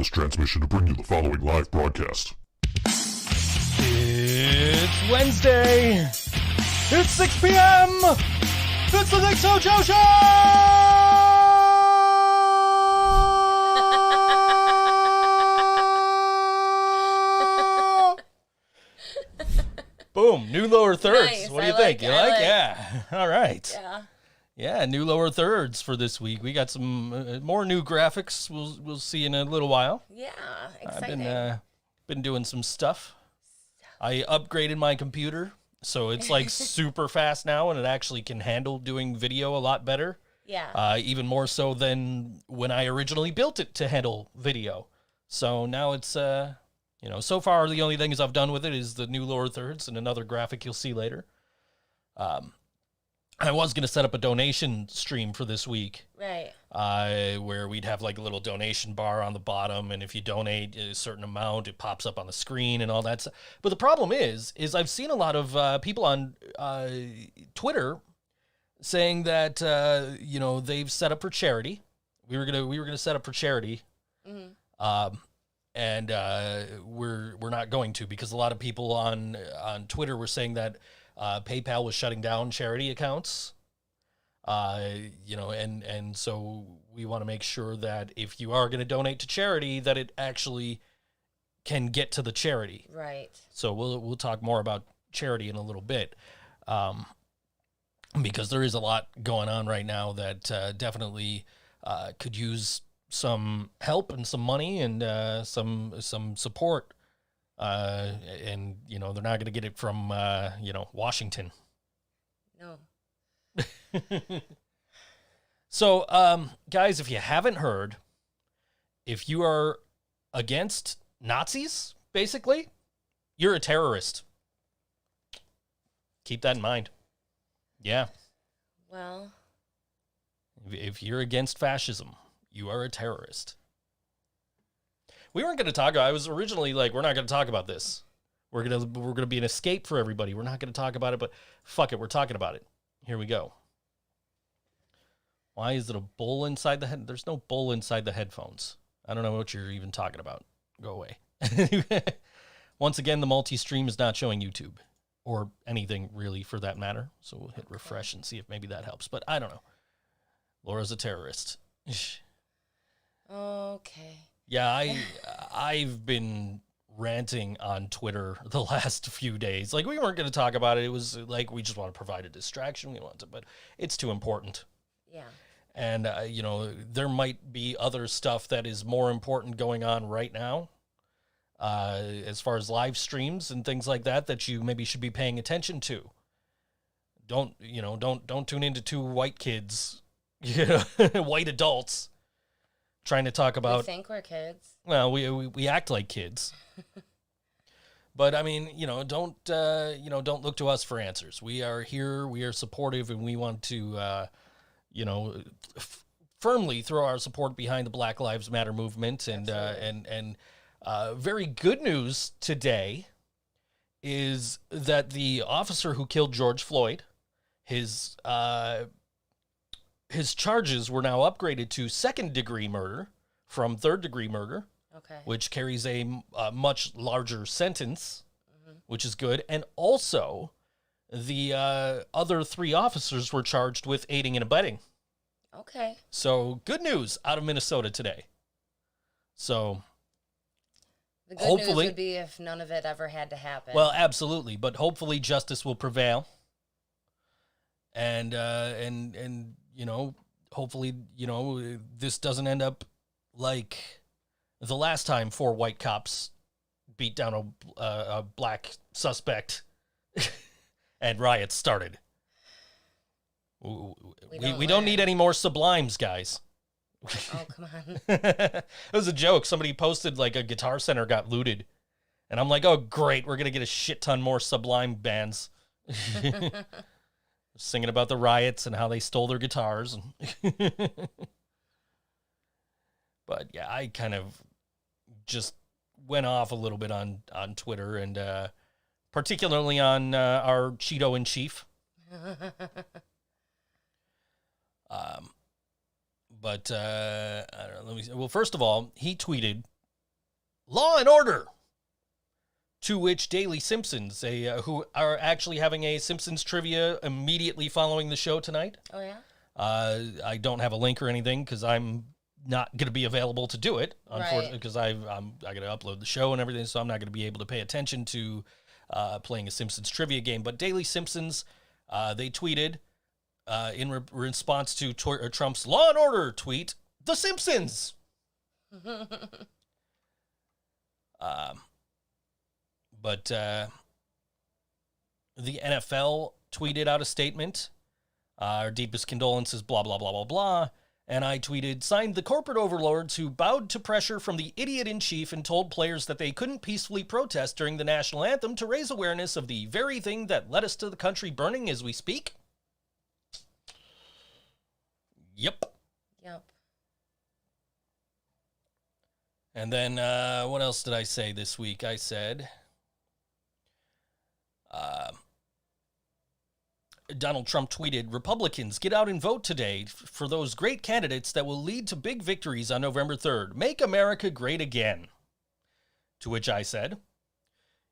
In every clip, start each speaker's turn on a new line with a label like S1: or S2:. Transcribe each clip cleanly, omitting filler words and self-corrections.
S1: this transmission to bring you the following live broadcast.
S2: It's Wednesday. It's 6 p.m. It's the ThinkSoJoE Show! Boom, new lower thirds.
S3: Nice.
S2: What do you think? You like? Yeah. All right.
S3: Yeah.
S2: Yeah, new lower thirds for this week. We got some more new graphics. We'll see in a little while.
S3: Yeah, exciting.
S2: I've been doing some stuff. I upgraded my computer, so it's like super fast now, and it actually can handle doing video a lot better.
S3: Yeah.
S2: Even more so than when I originally built it to handle video. So now it's so far the only things I've done with it is the new lower thirds and another graphic you'll see later. I was going to set up a donation stream for this week.
S3: Right.
S2: Where we'd have like a little donation bar on the bottom, and if you donate a certain amount, it pops up on the screen and all that stuff. But the problem is I've seen a lot of people on Twitter saying that they've set up for charity. We were gonna set up for charity, and we're not going to, because a lot of people on Twitter were saying that PayPal was shutting down charity accounts. And so we want to make sure that if you are going to donate to charity, that it actually can get to the charity.
S3: Right.
S2: So we'll talk more about charity in a little bit, because there is a lot going on right now that definitely could use some help and some money and some support. And they're not going to get it from Washington.
S3: No.
S2: So, guys, if you haven't heard, if you are against Nazis, basically, you're a terrorist. Keep that in mind. Yeah.
S3: Well.
S2: If you're against fascism, you are a terrorist. We weren't going to talk. I was originally like, we're not going to talk about this. We're gonna be an escape for everybody. We're not going to talk about it, but fuck it, we're talking about it. Here we go. Why is it a bull inside the head? There's no bull inside the headphones. I don't know what you're even talking about. Go away. Once again, the multi-stream is not showing YouTube or anything really for that matter. So we'll hit refresh and see if maybe that helps. But I don't know. Laura's a terrorist.
S3: Okay.
S2: Yeah, I've been ranting on Twitter the last few days. Like, we weren't going to talk about it. It was like, we just want to provide a distraction. We want to, but it's too important.
S3: Yeah.
S2: And, there might be other stuff that is more important going on right now, as far as live streams and things like that you maybe should be paying attention to. Don't tune into two white kids, white adults, trying to talk about.
S3: We think we're kids.
S2: Well, we act like kids. But I mean, don't look to us for answers. We are here, we are supportive, and we want to firmly throw our support behind the Black Lives Matter movement. And very good news today is that the officer who killed George Floyd, his charges were now upgraded to second-degree murder from third-degree murder.
S3: Okay.
S2: Which carries a much larger sentence, which is good. And also, the other three officers were charged with aiding and abetting.
S3: Okay.
S2: So, good news out of Minnesota today. So,
S3: the good
S2: hopefully,
S3: news would be if none of it ever had to happen.
S2: Well, absolutely. But hopefully justice will prevail. And hopefully, this doesn't end up like the last time 4 white cops beat down a black suspect and riots started. We don't need any more sublimes, guys.
S3: Oh, come on.
S2: It was a joke. Somebody posted like a Guitar Center got looted. And I'm like, oh, great. We're going to get a shit ton more Sublime bands. Singing about the riots and how they stole their guitars. But yeah, I kind of just went off a little bit on Twitter, and particularly on our Cheeto in Chief. But I don't know, let me see. Well, first of all, he tweeted Law and Order. To which Daily Simpsons, who are actually having a Simpsons trivia immediately following the show tonight.
S3: Oh, yeah?
S2: I don't have a link or anything because I'm not going to be available to do it, unfortunately, because I got to upload the show and everything, so I'm not going to be able to pay attention to playing a Simpsons trivia game. But Daily Simpsons, they tweeted in response to Trump's Law and Order tweet, The Simpsons! But the NFL tweeted out a statement, our deepest condolences, blah, blah, blah, blah, blah. And I tweeted, signed the corporate overlords who bowed to pressure from the idiot-in-chief and told players that they couldn't peacefully protest during the national anthem to raise awareness of the very thing that led us to the country burning as we speak. Yep. And then what else did I say this week? I said... Donald Trump tweeted, Republicans, get out and vote today for those great candidates that will lead to big victories on November 3rd. Make America great again. To which I said,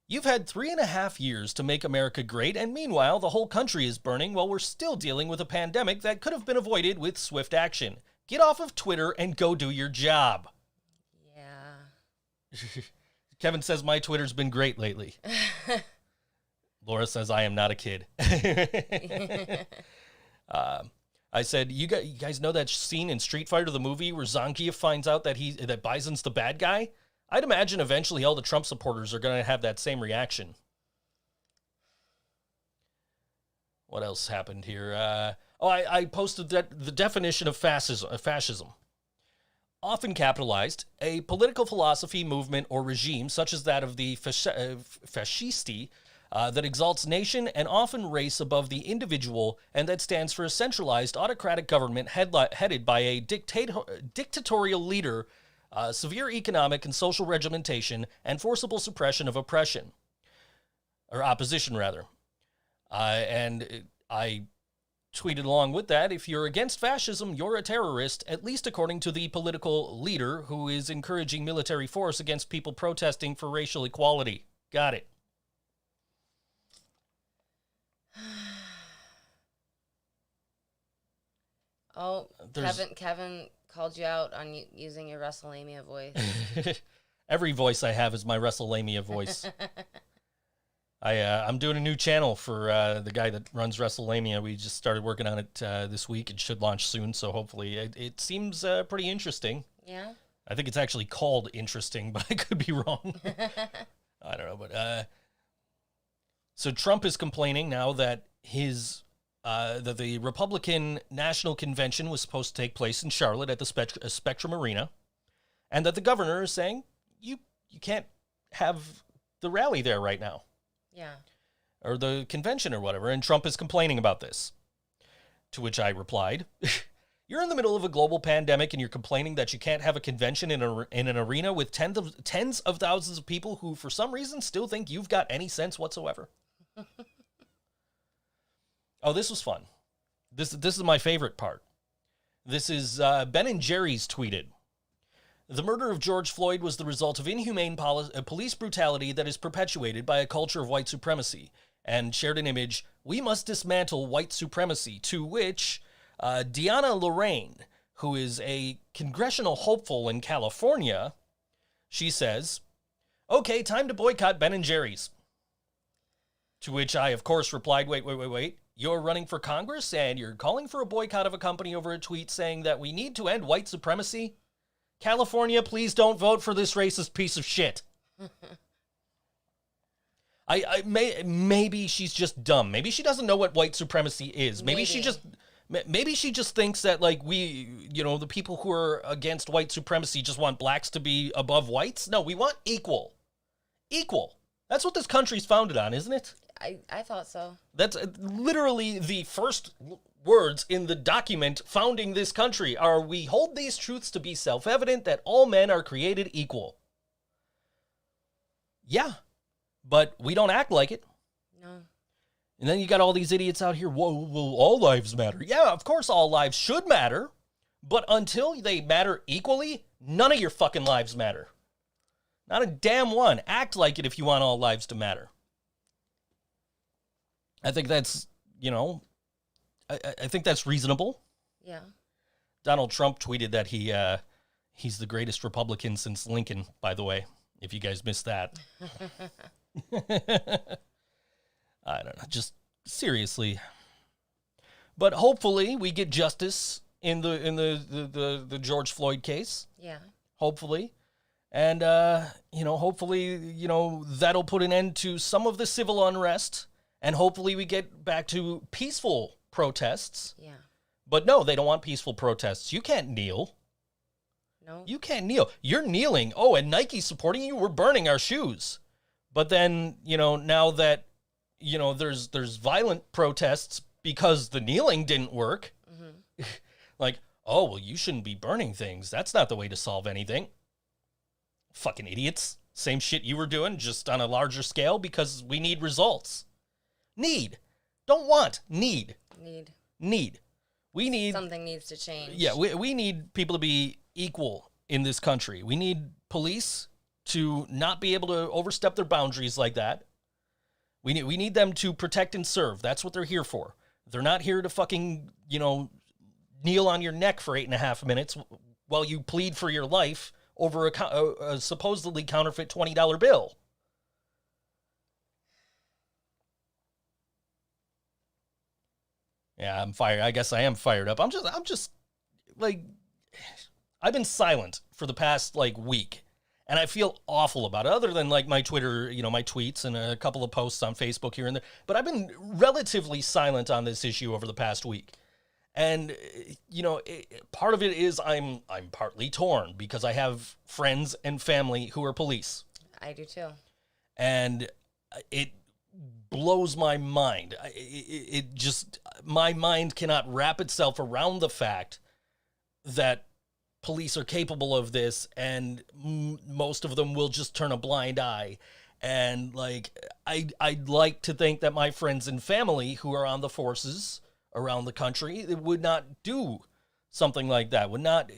S2: you've had 3.5 years to make America great, and meanwhile, the whole country is burning while we're still dealing with a pandemic that could have been avoided with swift action. Get off of Twitter and go do your job.
S3: Yeah.
S2: Kevin says my Twitter's been great lately. Laura says, I am not a kid. I said, you guys know that scene in Street Fighter, the movie, where Zangief finds out that Bison's the bad guy? I'd imagine eventually all the Trump supporters are going to have that same reaction. What else happened here? I posted the definition of fascism. Often capitalized, a political philosophy, movement, or regime such as that of the fascisti, that exalts nation and often race above the individual, and that stands for a centralized autocratic government headed by a dictatorial leader, severe economic and social regimentation, and forcible suppression of oppression. Or opposition, rather. And I tweeted along with that, if you're against fascism, you're a terrorist, at least according to the political leader who is encouraging military force against people protesting for racial equality. Got it.
S3: Oh, Kevin called you out on using your WrestleMania voice.
S2: Every voice I have is my WrestleMania voice. I'm doing a new channel for the guy that runs WrestleMania. We just started working on it this week. It should launch soon, so hopefully it seems pretty interesting.
S3: Yeah?
S2: I think it's actually called Interesting, but I could be wrong. I don't know, but... So Trump is complaining now that that the Republican National Convention was supposed to take place in Charlotte at the Spectrum Arena, and that the governor is saying, you can't have the rally there right now.
S3: Yeah.
S2: Or the convention or whatever, and Trump is complaining about this. To which I replied, you're in the middle of a global pandemic and you're complaining that you can't have a convention in an arena with tens of thousands of people who, for some reason, still think you've got any sense whatsoever. Oh, this was fun. This is my favorite part. This is Ben & Jerry's tweeted. The murder of George Floyd was the result of inhumane police brutality that is perpetuated by a culture of white supremacy, and shared an image, we must dismantle white supremacy, to which Deanna Lorraine, who is a congressional hopeful in California, she says, okay, time to boycott Ben & Jerry's. To which I, of course, replied, wait. You're running for Congress and you're calling for a boycott of a company over a tweet saying that we need to end white supremacy? California, please don't vote for this racist piece of shit. Maybe she's just dumb. Maybe she doesn't know what white supremacy is. Maybe she just thinks that, like, the people who are against white supremacy just want blacks to be above whites. No, we want equal. Equal. That's what this country's founded on, isn't it?
S3: I thought so.
S2: That's literally the first words in the document founding this country are, we hold these truths to be self-evident that all men are created equal. Yeah, but we don't act like it.
S3: No.
S2: And then you got all these idiots out here, whoa, well, all lives matter. Yeah, of course all lives should matter, but until they matter equally, none of your fucking lives matter. Not a damn one. Act like it if you want all lives to matter. I think that's, I think that's reasonable.
S3: Yeah.
S2: Donald Trump tweeted that he's the greatest Republican since Lincoln, by the way, if you guys missed that. I don't know, just seriously. But hopefully we get justice in the George Floyd case.
S3: Yeah.
S2: Hopefully. And, hopefully, that'll put an end to some of the civil unrest. And hopefully we get back to peaceful protests.
S3: Yeah.
S2: But no, they don't want peaceful protests. You can't kneel.
S3: No.
S2: You can't kneel. You're kneeling. Oh, and Nike's supporting you? We're burning our shoes. But then, now that, there's violent protests because the kneeling didn't work. Mm-hmm. Like, oh, well, you shouldn't be burning things. That's not the way to solve anything. Fucking idiots. Same shit you were doing, just on a larger scale because we need results. Need. Don't want. Need. Need. We need...
S3: Something needs to change.
S2: Yeah, we need people to be equal in this country. We need police to not be able to overstep their boundaries like that. We need them to protect and serve. That's what they're here for. They're not here to fucking, kneel on your neck for 8.5 minutes while you plead for your life over a supposedly counterfeit $20 bill. Yeah, I'm fired. I guess I am fired up. I'm just like, I've been silent for the past week, and I feel awful about it, other than my Twitter, my tweets and a couple of posts on Facebook here and there. But I've been relatively silent on this issue over the past week. And, part of it is I'm partly torn because I have friends and family who are police.
S3: I do too.
S2: And it blows my mind. My mind cannot wrap itself around the fact that police are capable of this, and most of them will just turn a blind eye. And I'd like to think that my friends and family who are on the forces around the country would not do something like that, would not,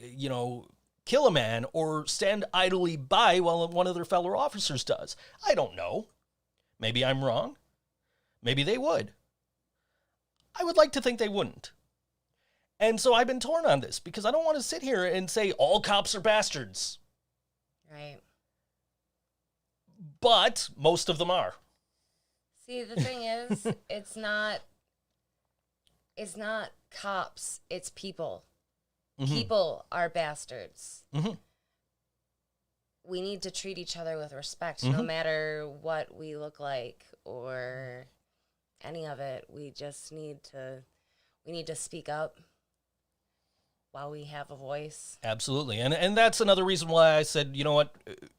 S2: kill a man or stand idly by while one of their fellow officers does. I don't know. Maybe I'm wrong. Maybe they would. I would like to think they wouldn't. And so I've been torn on this because I don't want to sit here and say all cops are bastards.
S3: Right.
S2: But most of them are.
S3: See, the thing is, it's not cops, it's people. Mm-hmm. People are bastards. Mm-hmm. We need to treat each other with respect, mm-hmm. no matter what we look like or any of it. We just need to speak up while we have a voice.
S2: Absolutely. And that's another reason why I said, you know what,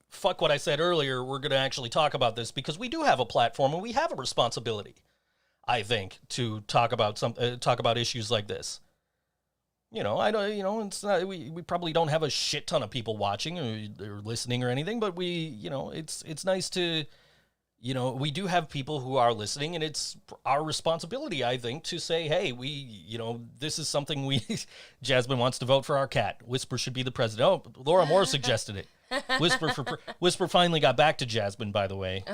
S2: fuck what I said earlier, we're going to actually talk about this, because we do have a platform and we have a responsibility, I think, to talk about issues like this. I don't, it's not, we probably don't have a shit ton of people watching or listening or anything, but it's nice to, we do have people who are listening, and it's our responsibility, I think, to say, hey, this is something Jasmine wants to vote for our cat. Whisper should be the president. Oh, Laura Moore suggested it. Whisper finally got back to Jasmine, by the way.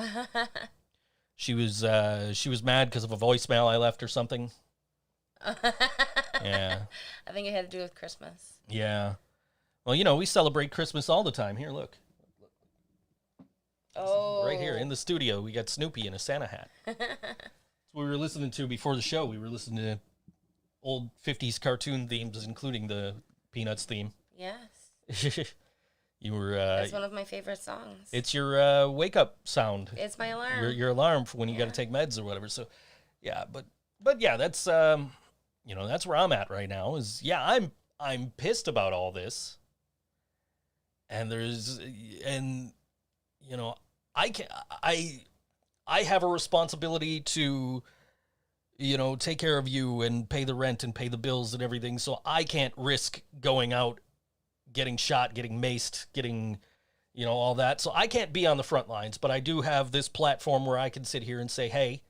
S2: She was mad because of a voicemail I left or something. Yeah.
S3: I think it had to do with Christmas.
S2: Yeah. Well, we celebrate Christmas all the time. Here, look.
S3: Oh.
S2: Right here in the studio, we got Snoopy in a Santa hat. That's what we were listening to before the show. We were listening to old 50s cartoon themes, including the Peanuts theme.
S3: Yes.
S2: You were.
S3: That's one of my favorite songs.
S2: It's your wake-up sound.
S3: It's my alarm.
S2: Your alarm for when you got to take meds or whatever. So, yeah, but yeah, that's that's where I'm at right now. I'm pissed about all this, and I have a responsibility to, take care of you and pay the rent and pay the bills and everything. So I can't risk going out, getting shot, getting maced, getting, all that. So I can't be on the front lines, but I do have this platform where I can sit here and say, hey,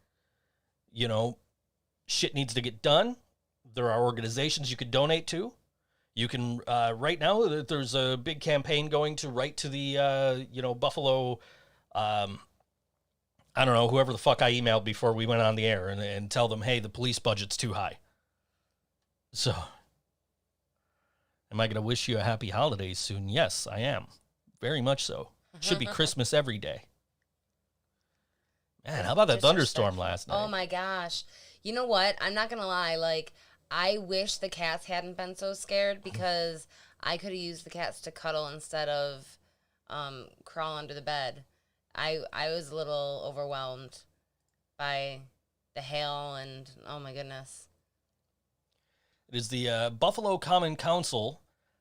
S2: shit needs to get done. There are organizations you could donate to. You can right now. There's a big campaign going to write to the Buffalo. I don't know, whoever the fuck I emailed before we went on the air and tell them, hey, the police budget's too high. So, am I going to wish you a happy holidays soon? Yes, I am. Very much so. Should be Christmas every day. Man, how about that thunderstorm last night?
S3: Oh my gosh. You know what? I'm not going to lie. Like, I wish the cats hadn't been so scared because I could have used the cats to cuddle instead of crawl under the bed. I was a little overwhelmed by the hail and, oh my goodness.
S2: It is the Buffalo Common Council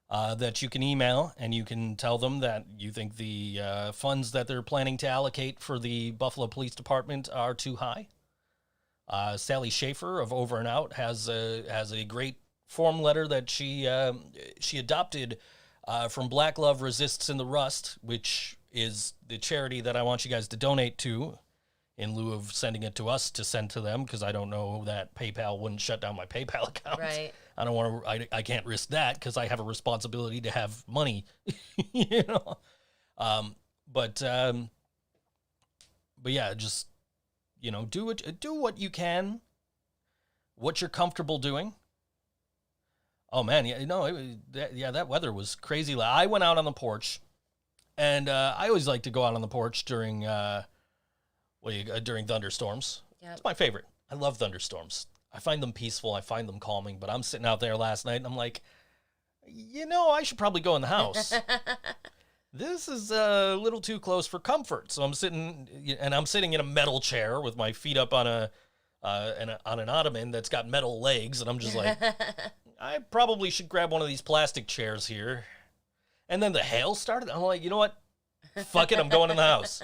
S2: that you can email, and you can tell them that you think the funds that they're planning to allocate for the Buffalo Police Department are too high. Sally Schaefer of Over and Out has a great form letter that she adopted from Black Love Resists in the Rust, which is the charity that I want you guys to donate to in lieu of sending it to us to send to them, because I don't know that PayPal wouldn't shut down my PayPal account.
S3: Right.
S2: I don't want to. I can't risk that because I have a responsibility to have money. But yeah, just do what you can, what you're comfortable doing. Oh man, that weather was crazy. I went out on the porch, and I always like to go out on the porch during during thunderstorms. Yep. It's my favorite. I love thunderstorms. I find them peaceful. I find them calming. But I'm sitting out there last night, and I'm like, I should probably go in the house. This is a little too close for comfort. So I'm sitting in a metal chair with my feet up on on an ottoman that's got metal legs, and I'm just like, I probably should grab one of these plastic chairs here. And then the hail started. I'm like, you know what? Fuck it. I'm going in the house.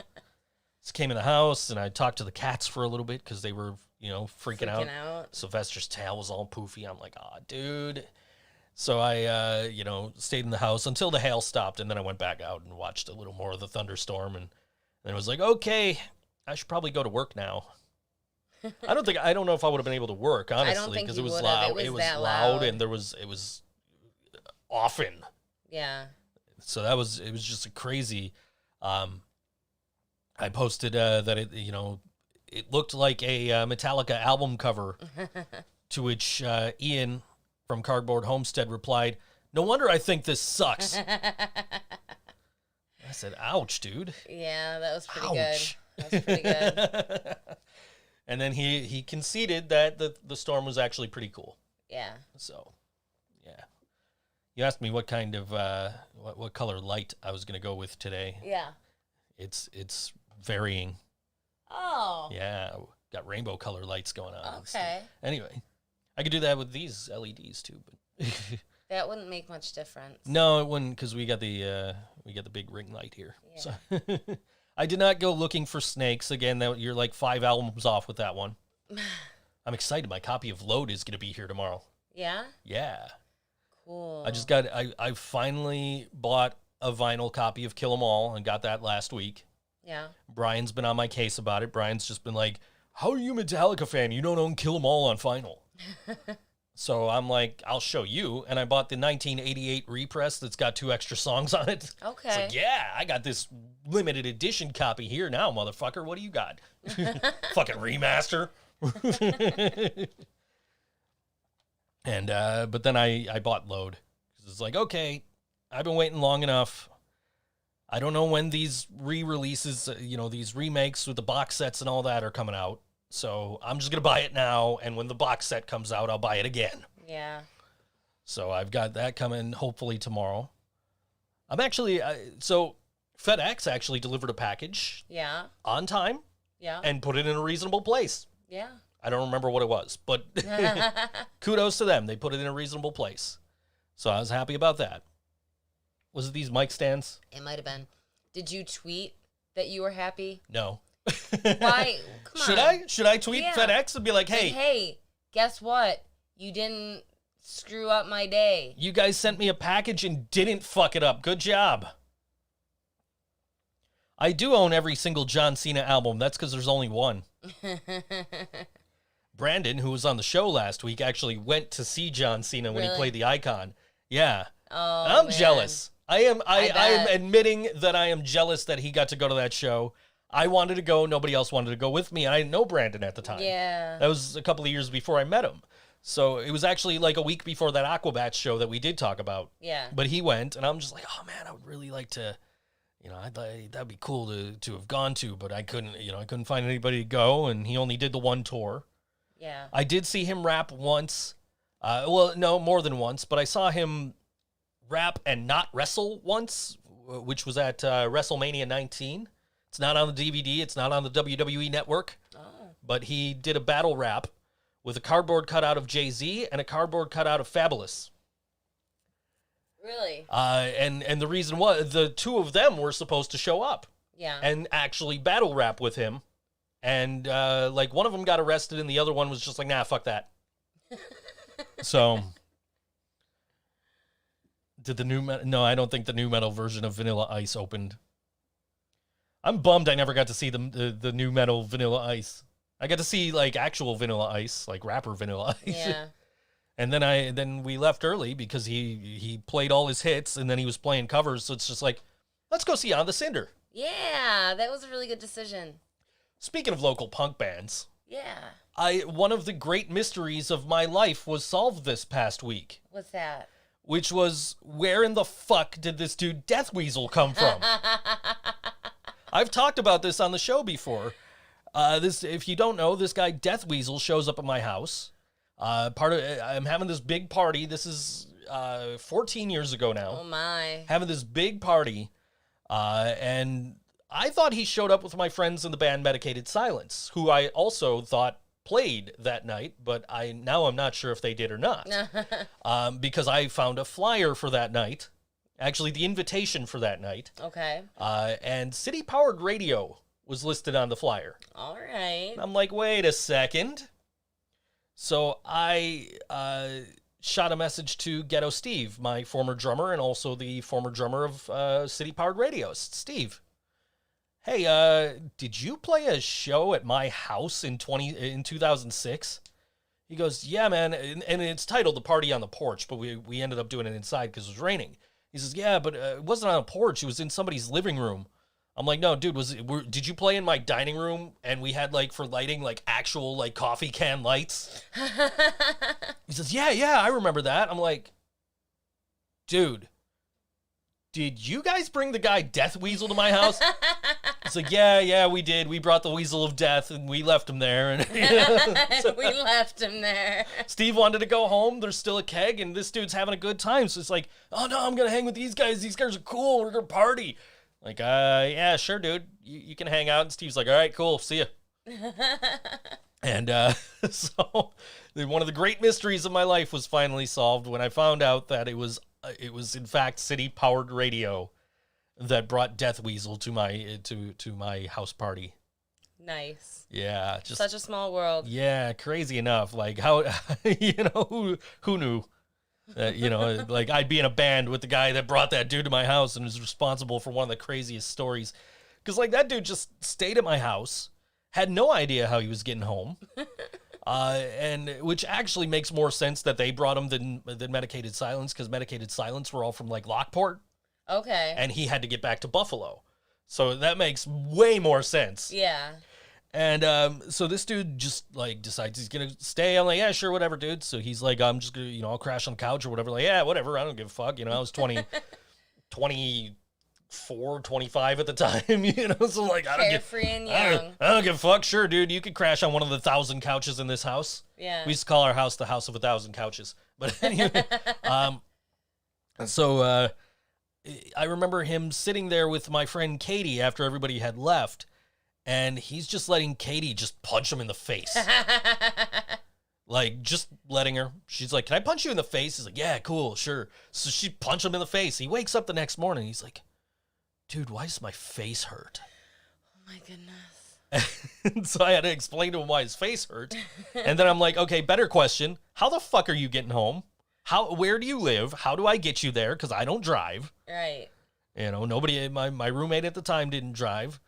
S2: Just came in the house, and I talked to the cats for a little bit because they were, freaking out. Sylvester's tail was all poofy. I'm like, dude. So I, stayed in the house until the hail stopped, and then I went back out and watched a little more of the thunderstorm, and then it was like, okay, I should probably go to work now. I don't know if I would have been able to work, honestly, because it was loud. It was loud, and it was often.
S3: Yeah.
S2: So it was just a crazy. I posted that it looked like a Metallica album cover, to which Ian from Cardboard Homestead replied, "No wonder I think this sucks." I said, "Ouch, dude."
S3: Yeah, that was pretty
S2: Ouch.
S3: Good. That was pretty good.
S2: And then he conceded that the storm was actually pretty cool.
S3: Yeah.
S2: So, yeah. You asked me what kind of what color light I was going to go with today.
S3: Yeah.
S2: It's varying.
S3: Oh.
S2: Yeah, got rainbow color lights going on.
S3: Okay.
S2: Anyway, I could do that with these LEDs too, but
S3: that wouldn't make much difference.
S2: No, it wouldn't, because we got the big ring light here.
S3: Yeah.
S2: So I did not go looking for snakes again. You're like 5 albums off with that one. I'm excited. My copy of Load is going to be here tomorrow.
S3: Yeah.
S2: Yeah.
S3: Cool.
S2: I finally bought a vinyl copy of Kill 'Em All and got that last week.
S3: Yeah.
S2: Brian's been on my case about it. Brian's just been like, "How are you a Metallica fan? You don't own Kill 'Em All on vinyl." So I'm like, "I'll show you." And I bought the 1988 repress that's got 2 extra songs on it.
S3: Okay.
S2: It's like, yeah, I got this limited edition copy here now, motherfucker. What do you got? Fucking remaster. And but then I bought Load. It's like, okay, I've been waiting long enough. I don't know when these re-releases, these remakes with the box sets and all that are coming out. So I'm just going to buy it now, and when the box set comes out, I'll buy it again.
S3: Yeah.
S2: So I've got that coming hopefully tomorrow. I'm actually, so FedEx actually delivered a package.
S3: Yeah.
S2: On time.
S3: Yeah.
S2: And put it in a reasonable place.
S3: Yeah.
S2: I don't remember what it was, but kudos to them. They put it in a reasonable place. So I was happy about that. Was it these mic stands?
S3: It might have been. Did you tweet that you were happy?
S2: No.
S3: Why? Come on.
S2: Should I tweet FedEx and be like, hey.
S3: Hey, guess what? You didn't screw up my day.
S2: You guys sent me a package and didn't fuck it up. Good job. I do own every single John Cena album. That's because there's only one. Brandon, who was on the show last week, actually went to see John Cena when he played the Icon. Yeah.
S3: Oh,
S2: And I'm
S3: man.
S2: jealous. I am
S3: bet.
S2: admitting that I am jealous that he got to go to that show. I wanted to go. Nobody else wanted to go with me. And I didn't know Brandon at the time.
S3: Yeah.
S2: That was a couple of years before I met him. So it was actually like a week before that Aquabats show that we did talk about.
S3: Yeah.
S2: But he went, and I'm just like, oh man, I would really like to, that'd be cool to have gone to, but I couldn't find anybody to go, and he only did the one tour.
S3: Yeah.
S2: I did see him rap once. Well, no, more than once, but I saw him rap and not wrestle once, which was at WrestleMania 19. It's not on the DVD. It's not on the WWE network.
S3: Oh.
S2: But he did a battle rap with a cardboard cutout of Jay-Z and a cardboard cutout of Fabulous.
S3: Really?
S2: And the reason was the two of them were supposed to show up
S3: Yeah.
S2: and actually battle rap with him. And like one of them got arrested and the other one was just like, nah, fuck that. So did the new metal? No, I don't think the new metal version of Vanilla Ice opened. I'm bummed I never got to see the new metal Vanilla Ice. I got to see like actual Vanilla Ice, like rapper Vanilla Ice.
S3: Yeah.
S2: And then we left early because he played all his hits and then he was playing covers. So it's just like, let's go see On the Cinder.
S3: Yeah, that was a really good decision.
S2: Speaking of local punk bands,
S3: Yeah.
S2: one of the great mysteries of my life was solved this past week,
S3: What's that?
S2: which was where in the fuck did this dude Death Weasel come from? I've talked about this on the show before. If you don't know, this guy Death Weasel shows up at my house. I'm having this big party. This is 14 years ago now.
S3: Oh my.
S2: Having this big party, and I thought he showed up with my friends in the band Medicated Silence, who I also thought played that night, but I'm not sure if they did or not, because I found a flyer for that night, actually the invitation for that night,
S3: Okay.
S2: and City Powered Radio was listed on the flyer.
S3: All right.
S2: I'm like, wait a second. So I shot a message to Ghetto Steve, my former drummer and also the former drummer of City Powered Radio. Steve, hey, did you play a show at my house in 2006? He goes, yeah, man, and it's titled The Party on the Porch, but we ended up doing it inside because it was raining. He says, yeah, but it wasn't on a porch. It was in somebody's living room. I'm like, no, dude, did you play in my dining room and we had like for lighting like actual like coffee can lights? He says, yeah, I remember that. I'm like, dude, did you guys bring the guy Death Weasel to my house? It's like, yeah, we did. We brought the Weasel of Death and we left him there. And
S3: So we left him there.
S2: Steve wanted to go home. There's still a keg and this dude's having a good time. So it's like, oh no, I'm going to hang with these guys. These guys are cool. We're going to party. Like, yeah, sure, dude. You can hang out. And Steve's like, all right, cool. See ya. And so one of the great mysteries of my life was finally solved when I found out that it was in fact City Powered Radio that brought Death Weasel to my to my house party.
S3: Nice.
S2: Yeah, just
S3: Such a small world.
S2: yeah, crazy enough. Like how who knew that like I'd be in a band with the guy that brought that dude to my house and was responsible for one of the craziest stories. Because like that dude just stayed at my house, had no idea how he was getting home. And which actually makes more sense that they brought him than Medicated Silence, because Medicated Silence were all from like Lockport.
S3: Okay.
S2: And he had to get back to Buffalo. So that makes way more sense.
S3: Yeah.
S2: And so this dude just like decides he's gonna stay. I'm like, yeah, sure, whatever, dude. So he's like, I'm just gonna, I'll crash on the couch or whatever. Like, yeah, whatever, I don't give a fuck. I was 24, 25 at the time, so like, I don't
S3: Carefree and young.
S2: I don't give a fuck. Sure, dude, you could crash on one of the 1,000 couches in this house.
S3: Yeah.
S2: We used to call our house the house of 1,000 couches. But anyway, so I remember him sitting there with my friend Katie after everybody had left, and he's just letting Katie just punch him in the face. Like, just letting her. She's like, can I punch you in the face? He's like, yeah, cool, sure. So she punched him in the face. He wakes up the next morning. He's like, dude, why does my face hurt?
S3: Oh my goodness.
S2: And so I had to explain to him why his face hurt. And then I'm like, okay, better question. How the fuck are you getting home? Where do you live? How do I get you there? Because I don't drive.
S3: Right.
S2: Nobody, my roommate at the time didn't drive.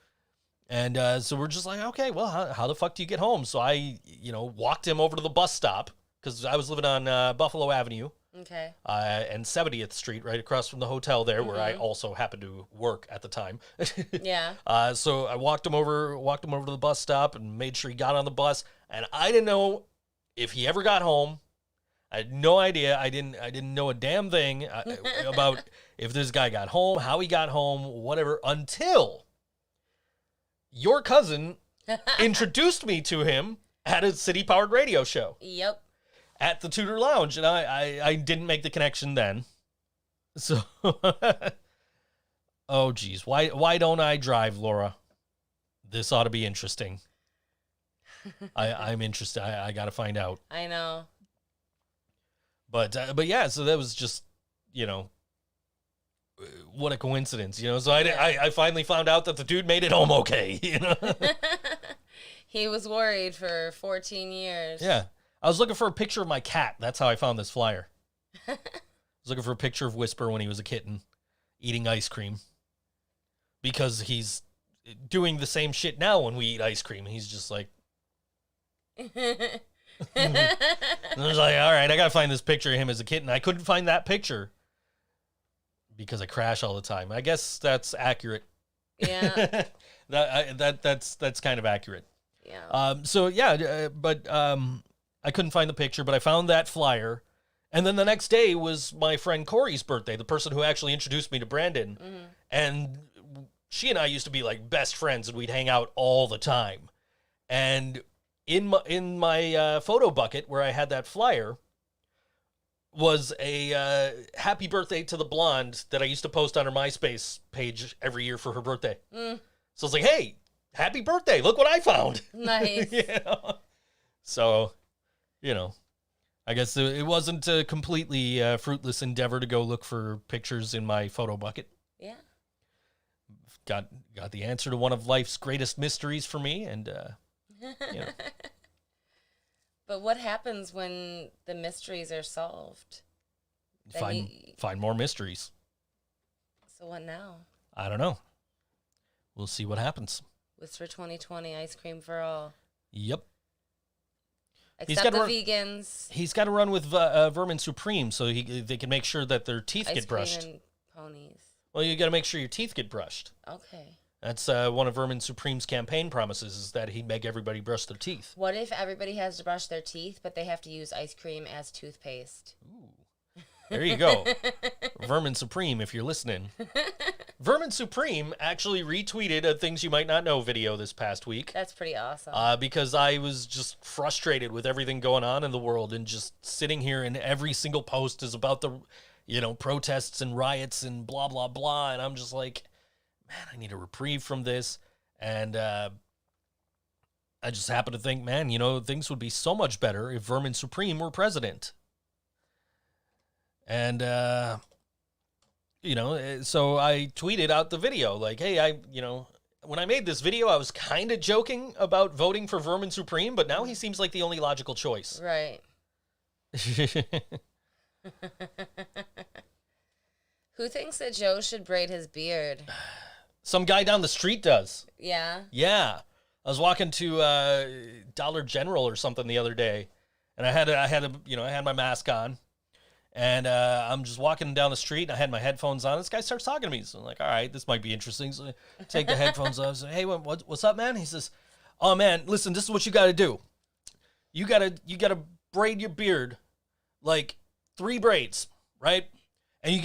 S2: And so we're just like, okay, well, how the fuck do you get home? So I, walked him over to the bus stop because I was living on Buffalo Avenue.
S3: Okay.
S2: And 70th Street, right across from the hotel there, where I also happened to work at the time.
S3: Yeah.
S2: So I walked him over to the bus stop and made sure he got on the bus. And I didn't know if he ever got home. I had no idea. I didn't know a damn thing about if this guy got home, how he got home, whatever, until your cousin introduced me to him at a city-powered radio show.
S3: Yep.
S2: At the Tudor Lounge, and I didn't make the connection then. So, oh geez, why don't I drive, Laura? This ought to be interesting. I'm interested. I got to find out.
S3: I know.
S2: But yeah, so that was just, what a coincidence, So I finally found out that the dude made it home okay,
S3: He was worried for 14 years.
S2: Yeah. I was looking for a picture of my cat. That's how I found this flyer. I was looking for a picture of Whisper when he was a kitten, eating ice cream. Because he's doing the same shit now when we eat ice cream. He's just like... And I was like, all right, I got to find this picture of him as a kitten. I couldn't find that picture because I crash all the time. I guess that's accurate.
S3: Yeah.
S2: That's kind of accurate.
S3: Yeah.
S2: But I couldn't find the picture, but I found that flyer. And then the next day was my friend Corey's birthday, the person who actually introduced me to Brandon. Mm-hmm. And she and I used to be like best friends, and we'd hang out all the time. And in my photo bucket where I had that flyer was a happy birthday to the blonde that I used to post on her MySpace page every year for her birthday. Mm. So I was like, hey, happy birthday. Look what I found.
S3: Nice.
S2: So, I guess it wasn't a completely fruitless endeavor to go look for pictures in my photo bucket.
S3: Yeah.
S2: Got the answer to one of life's greatest mysteries for me, and,
S3: But what happens when the mysteries are solved?
S2: Find more mysteries. So
S3: what now?
S2: I don't know. We'll see what happens.
S3: Whisper 2020, ice cream for all.
S2: Yep.
S3: Except the vegans.
S2: He's got to run with Vermin Supreme so they can make sure that their teeth get brushed.
S3: Ice cream and ponies.
S2: Well, you got to make sure your teeth get brushed.
S3: Okay.
S2: That's one of Vermin Supreme's campaign promises, is that he'd make everybody brush their teeth.
S3: What if everybody has to brush their teeth, but they have to use ice cream as toothpaste?
S2: Ooh. There you go. Vermin Supreme, if you're listening. Vermin Supreme actually retweeted a Things You Might Not Know video this past week.
S3: That's pretty awesome.
S2: Because I was just frustrated with everything going on in the world, and just sitting here, and every single post is about the, protests and riots and blah, blah, blah. And I'm just like, man, I need a reprieve from this. And I just happen to think, man, things would be so much better if Vermin Supreme were president. And, so I tweeted out the video like, hey, when I made this video, I was kind of joking about voting for Vermin Supreme, but now he seems like the only logical choice.
S3: Right. Who thinks that Joe should braid his beard?
S2: Some guy down the street does.
S3: Yeah?
S2: Yeah. I was walking to Dollar General or something the other day, and I had my mask on, and I'm just walking down the street, and I had my headphones on. This guy starts talking to me, so I'm like, all right, this might be interesting. So I take the headphones off. I say, hey, what's up, man? He says, oh man, listen, this is what you got to do. You gotta braid your beard like 3 braids, right? And you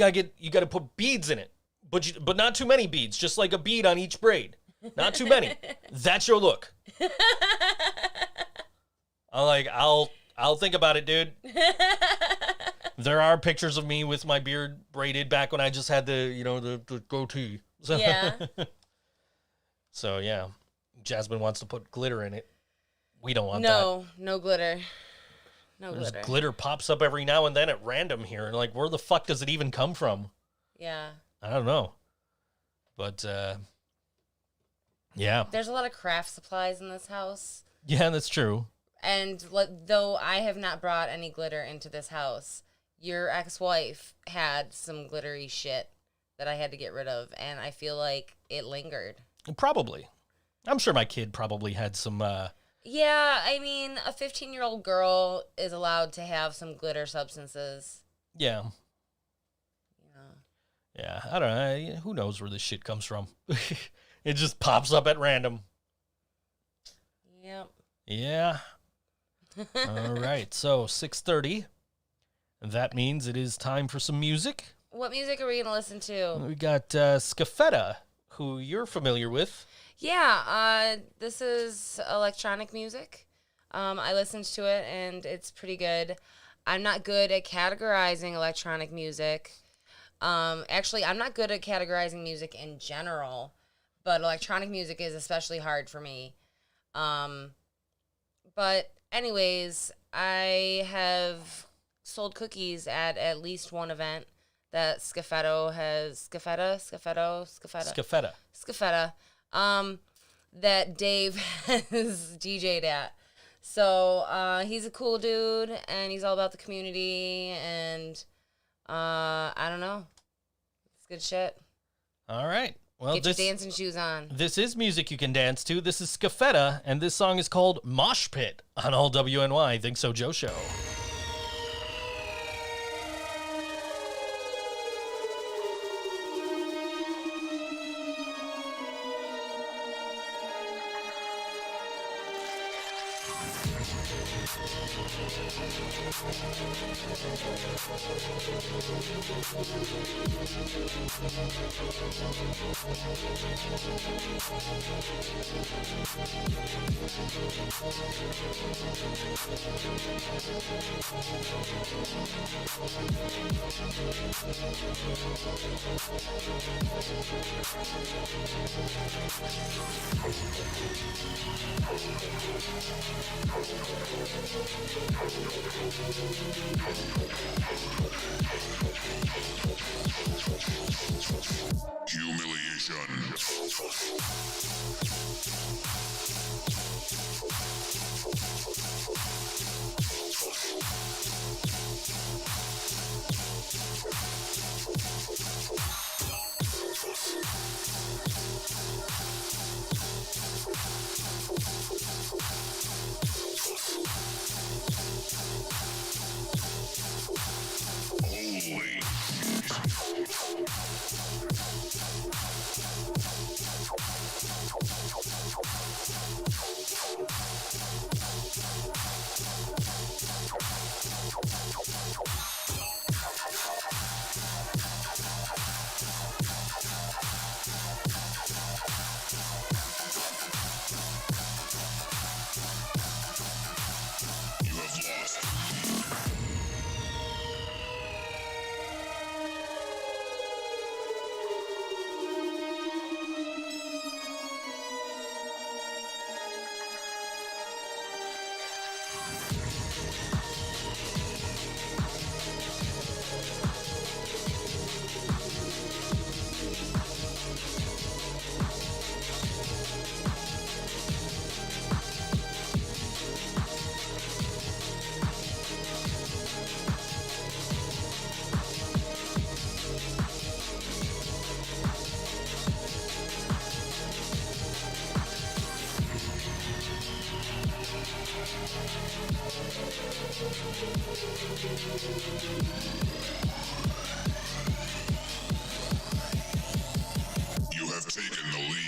S2: gotta put beads in it, but not too many beads, just like a bead on each braid. Not too many. That's your look. I'm like, I'll think about it, dude. There are pictures of me with my beard braided back when I just had the goatee. So,
S3: yeah.
S2: So yeah, Jasmine wants to put glitter in it. We don't want
S3: that. No glitter.
S2: Glitter pops up every now and then at random here, and like, where the fuck does it even come from?
S3: Yeah.
S2: I don't know. But yeah.
S3: There's a lot of craft supplies in this house.
S2: Yeah, that's true.
S3: And though I have not brought any glitter into this house, your ex-wife had some glittery shit that I had to get rid of, and I feel like it lingered.
S2: Probably. I'm sure my kid probably had some...
S3: Yeah, I mean, a 15-year-old girl is allowed to have some glitter substances.
S2: Yeah.
S3: You know.
S2: Yeah. I don't know. Who knows where this shit comes from? It just pops up at random.
S3: Yep.
S2: Yeah. All right. So 6:30. That means it is time for some music.
S3: What music are we going to listen to?
S2: We got Scafetta, who you're familiar with.
S3: Yeah, this is electronic music. I listened to it, and it's pretty good. I'm not good at categorizing electronic music. Actually, I'm not good at categorizing music in general, but electronic music is especially hard for me. But anyways, I have sold cookies at least one event that Scafetta, that Dave has DJ'd at. So he's a cool dude, and he's all about the community, and I don't know. It's good shit.
S2: All right. Well,
S3: Get your dancing shoes on.
S2: This is music you can dance to. This is Scafetta, and this song is called Mosh Pit on All WNY Think So Joe Show.
S1: You have taken the lead.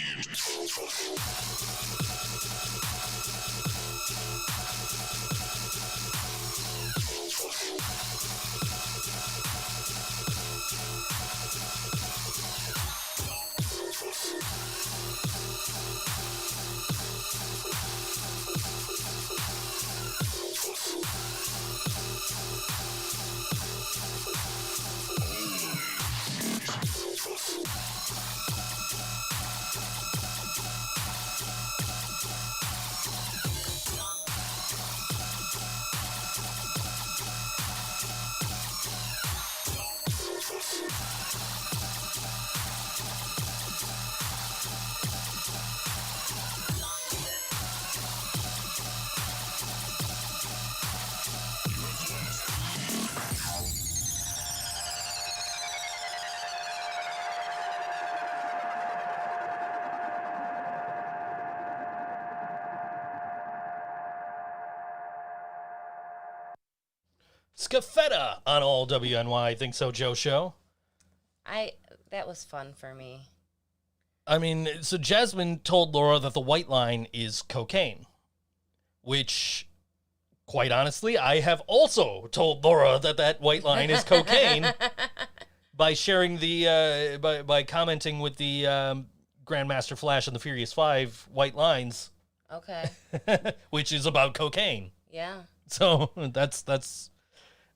S2: Scafetta on all WNY Think So Joe show.
S3: That was fun for me.
S2: I mean, so Jasmine told Laura that the white line is cocaine, which, quite honestly, I have also told Laura that white line is cocaine by sharing the, by commenting with the Grandmaster Flash and the Furious 5 white lines.
S3: Okay.
S2: Which is about cocaine.
S3: Yeah.
S2: So that's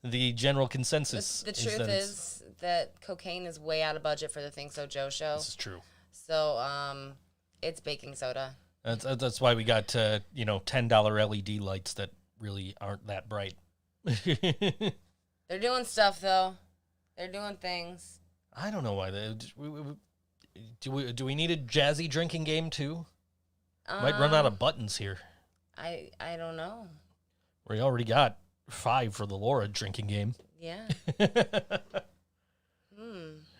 S2: the general consensus.
S3: The truth is that cocaine is way out of budget for the Think So Joe show.
S2: This is true.
S3: So, it's baking soda.
S2: That's why we got $10 LED lights that really aren't that bright.
S3: They're doing stuff though. They're doing things.
S2: I don't know why do we need a jazzy drinking game too? Might run out of buttons here.
S3: I don't know.
S2: We already got 5 for the Laura drinking game.
S3: Yeah.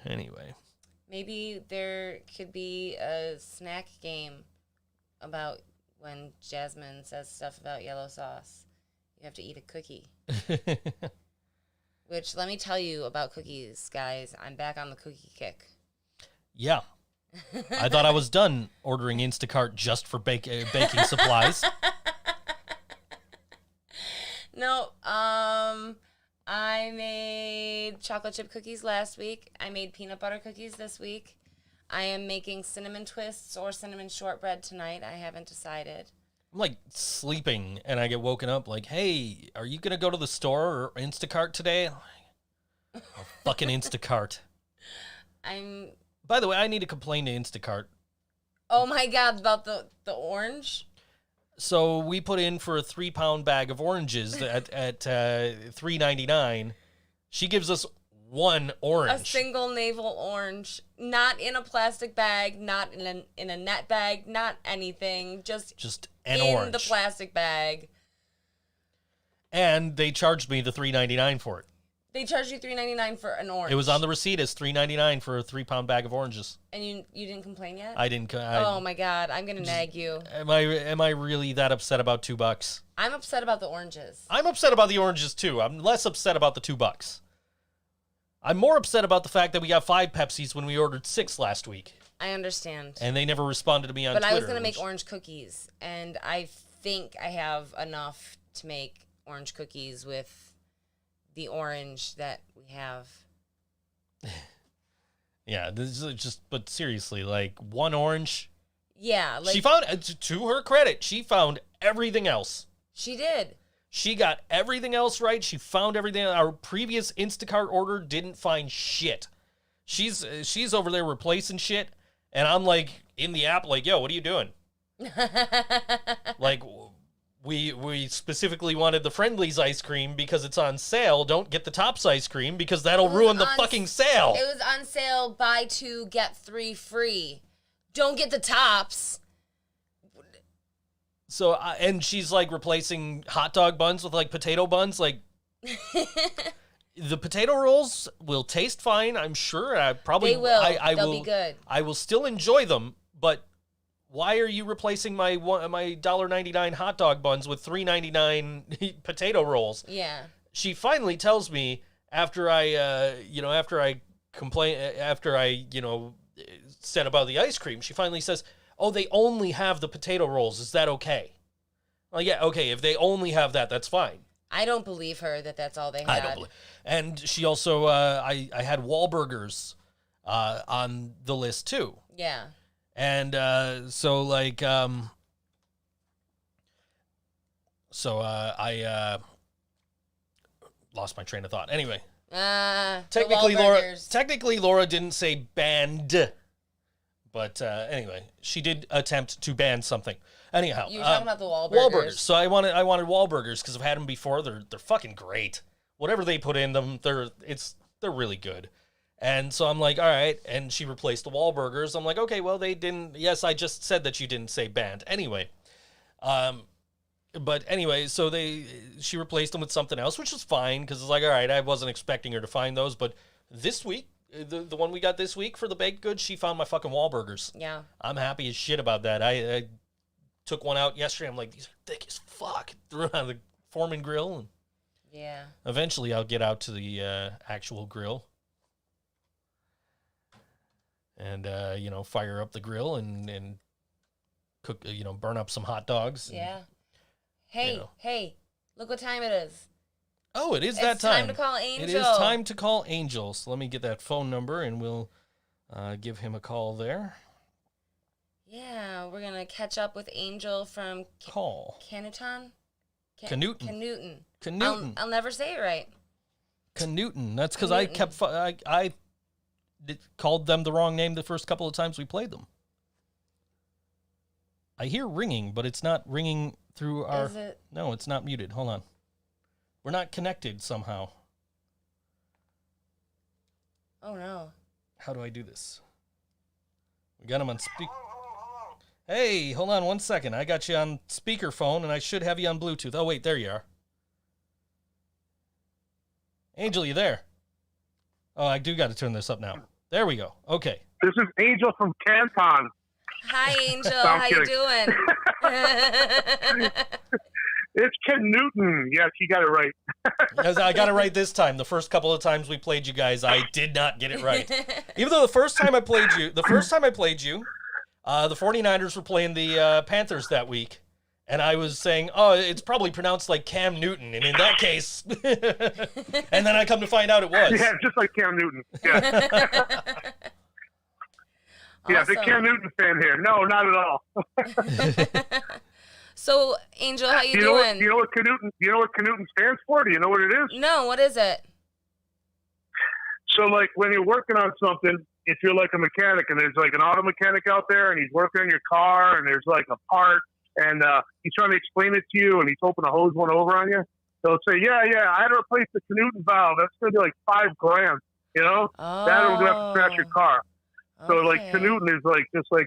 S2: Anyway.
S3: Maybe there could be a snack game about when Jasmine says stuff about yellow sauce. You have to eat a cookie. Which, let me tell you about cookies, guys. I'm back on the cookie kick.
S2: Yeah. I thought I was done ordering Instacart just for baking supplies.
S3: No, I made chocolate chip cookies last week. I made peanut butter cookies this week. I am making cinnamon twists or cinnamon shortbread tonight. I haven't decided.
S2: I'm like sleeping and I get woken up like, hey, are you going to go to the store or Instacart today? I'm like, oh, fucking Instacart. By the way, I need to complain to Instacart.
S3: Oh my God, about the orange?
S2: So we put in for a 3-pound bag of oranges at $3.99. She gives us one orange.
S3: A single navel orange, not in a plastic bag, not in a net bag, not anything, just
S2: an
S3: in
S2: orange.
S3: the plastic bag.
S2: And they charged me the $3.99 for it.
S3: They charged you $3.99 for an orange.
S2: It was on the receipt as $3.99 for a 3-pound bag of oranges.
S3: And you didn't complain yet?
S2: I didn't.
S3: Oh my God, I'm gonna nag you.
S2: Am I really that upset about $2?
S3: I'm upset about the oranges.
S2: I'm upset about the oranges too. I'm less upset about the $2. I'm more upset about the fact that we got 5 Pepsis when we ordered 6 last week.
S3: I understand.
S2: And they never responded to me on Twitter.
S3: But I was gonna make orange cookies, and I think I have enough to make orange cookies with the orange that we have.
S2: Yeah, this is just, but seriously, like one orange.
S3: Yeah, like
S2: she found, to her credit, she found everything else.
S3: She did.
S2: She got everything else right. She found everything. Our previous Instacart order didn't find shit. She's over there replacing shit, and I'm like in the app, like, yo, what are you doing? Like, we specifically wanted the Friendly's ice cream because it's on sale. Don't get the Tops ice cream because that'll ruin the fucking sale.
S3: It was on sale, buy 2, get 3 free. Don't get the Tops.
S2: So, and she's like replacing hot dog buns with like potato buns. Like, the potato rolls will taste fine, I'm sure. I probably
S3: They will.
S2: They'll
S3: be good.
S2: I will still enjoy them, but why are you replacing my $1.99 hot dog buns with $3.99 potato rolls?
S3: Yeah.
S2: She finally tells me after I said about the ice cream, she finally says, "Oh, they only have the potato rolls. Is that okay?" Well, yeah, okay. If they only have that, that's fine.
S3: I don't believe her that that's all they had.
S2: I don't believe. And she also, I had Wahlburgers on the list too.
S3: Yeah.
S2: And so like, I lost my train of thought. Anyway, technically Laura didn't say banned, but anyway, she did attempt to ban something. Anyhow,
S3: you were talking about the Wahlburgers.
S2: So I wanted Wahlburgers because I've had them before. They're fucking great. Whatever they put in them, they're really good. And so I'm like, all right. And she replaced the Wahlburgers. I'm like, okay, well, they didn't. Yes, I just said that you didn't say banned. Anyway. But anyway, so she replaced them with something else, which was fine because it's like, all right, I wasn't expecting her to find those. But this week, the one we got this week for the baked goods, she found my fucking Wahlburgers.
S3: Yeah.
S2: I'm happy as shit about that. I took one out yesterday. I'm like, these are thick as fuck. Threw it on the Foreman grill. And
S3: Yeah.
S2: Eventually, I'll get out to the actual grill and fire up the grill and cook, burn up some hot dogs. And,
S3: Yeah. Hey, look what time it is.
S2: Oh, it is that time.
S3: It's time to call Angel.
S2: It is time to call Angel. So let me get that phone number and we'll give him a call there.
S3: Yeah, we're going to catch up with Angel from Kanuton?
S2: Kanuton.
S3: I'll never say it right.
S2: Kanuton. That's because I called them the wrong name the first couple of times we played them. I hear ringing, but it's not ringing through our...
S3: Is it?
S2: No, it's not muted. Hold on. We're not connected somehow.
S3: Oh, no.
S2: How do I do this? We got him on speaker. Hey, hold on 1 second. I got you on speakerphone, and I should have you on Bluetooth. Oh, wait, there you are. Angel, you there? Oh, I do got to turn this up now. There we go. Okay.
S4: This is Angel from Canton.
S3: Hi, Angel. How you doing?
S4: It's Kanuton. Yes, you got it right.
S2: I got it right this time. The first couple of times we played you guys, I did not get it right. Even though the first time I played you, the 49ers were playing the Panthers that week. And I was saying, oh, it's probably pronounced like Cam Newton. And in that case, and then I come to find out it was.
S4: Yeah, just like Cam Newton. Yeah. Yeah,
S3: Awesome.
S4: big Cam Newton fan here. No, not at all.
S3: So, Angel, how you
S4: Do
S3: doing?
S4: you know what Kanuton stands for? Do you know what it is?
S3: No, what is it?
S4: So, like, when you're working on something, if you're like a mechanic and there's like an auto mechanic out there and he's working on your car and there's like a part and he's trying to explain it to you and he's hoping to hose one over on you, they'll say, yeah, I had to replace the Kanuton valve. That's going to be like $5,000, you know?
S3: Oh.
S4: That'll have to crash your car. So like
S3: Okay.
S4: Kanuton is like just like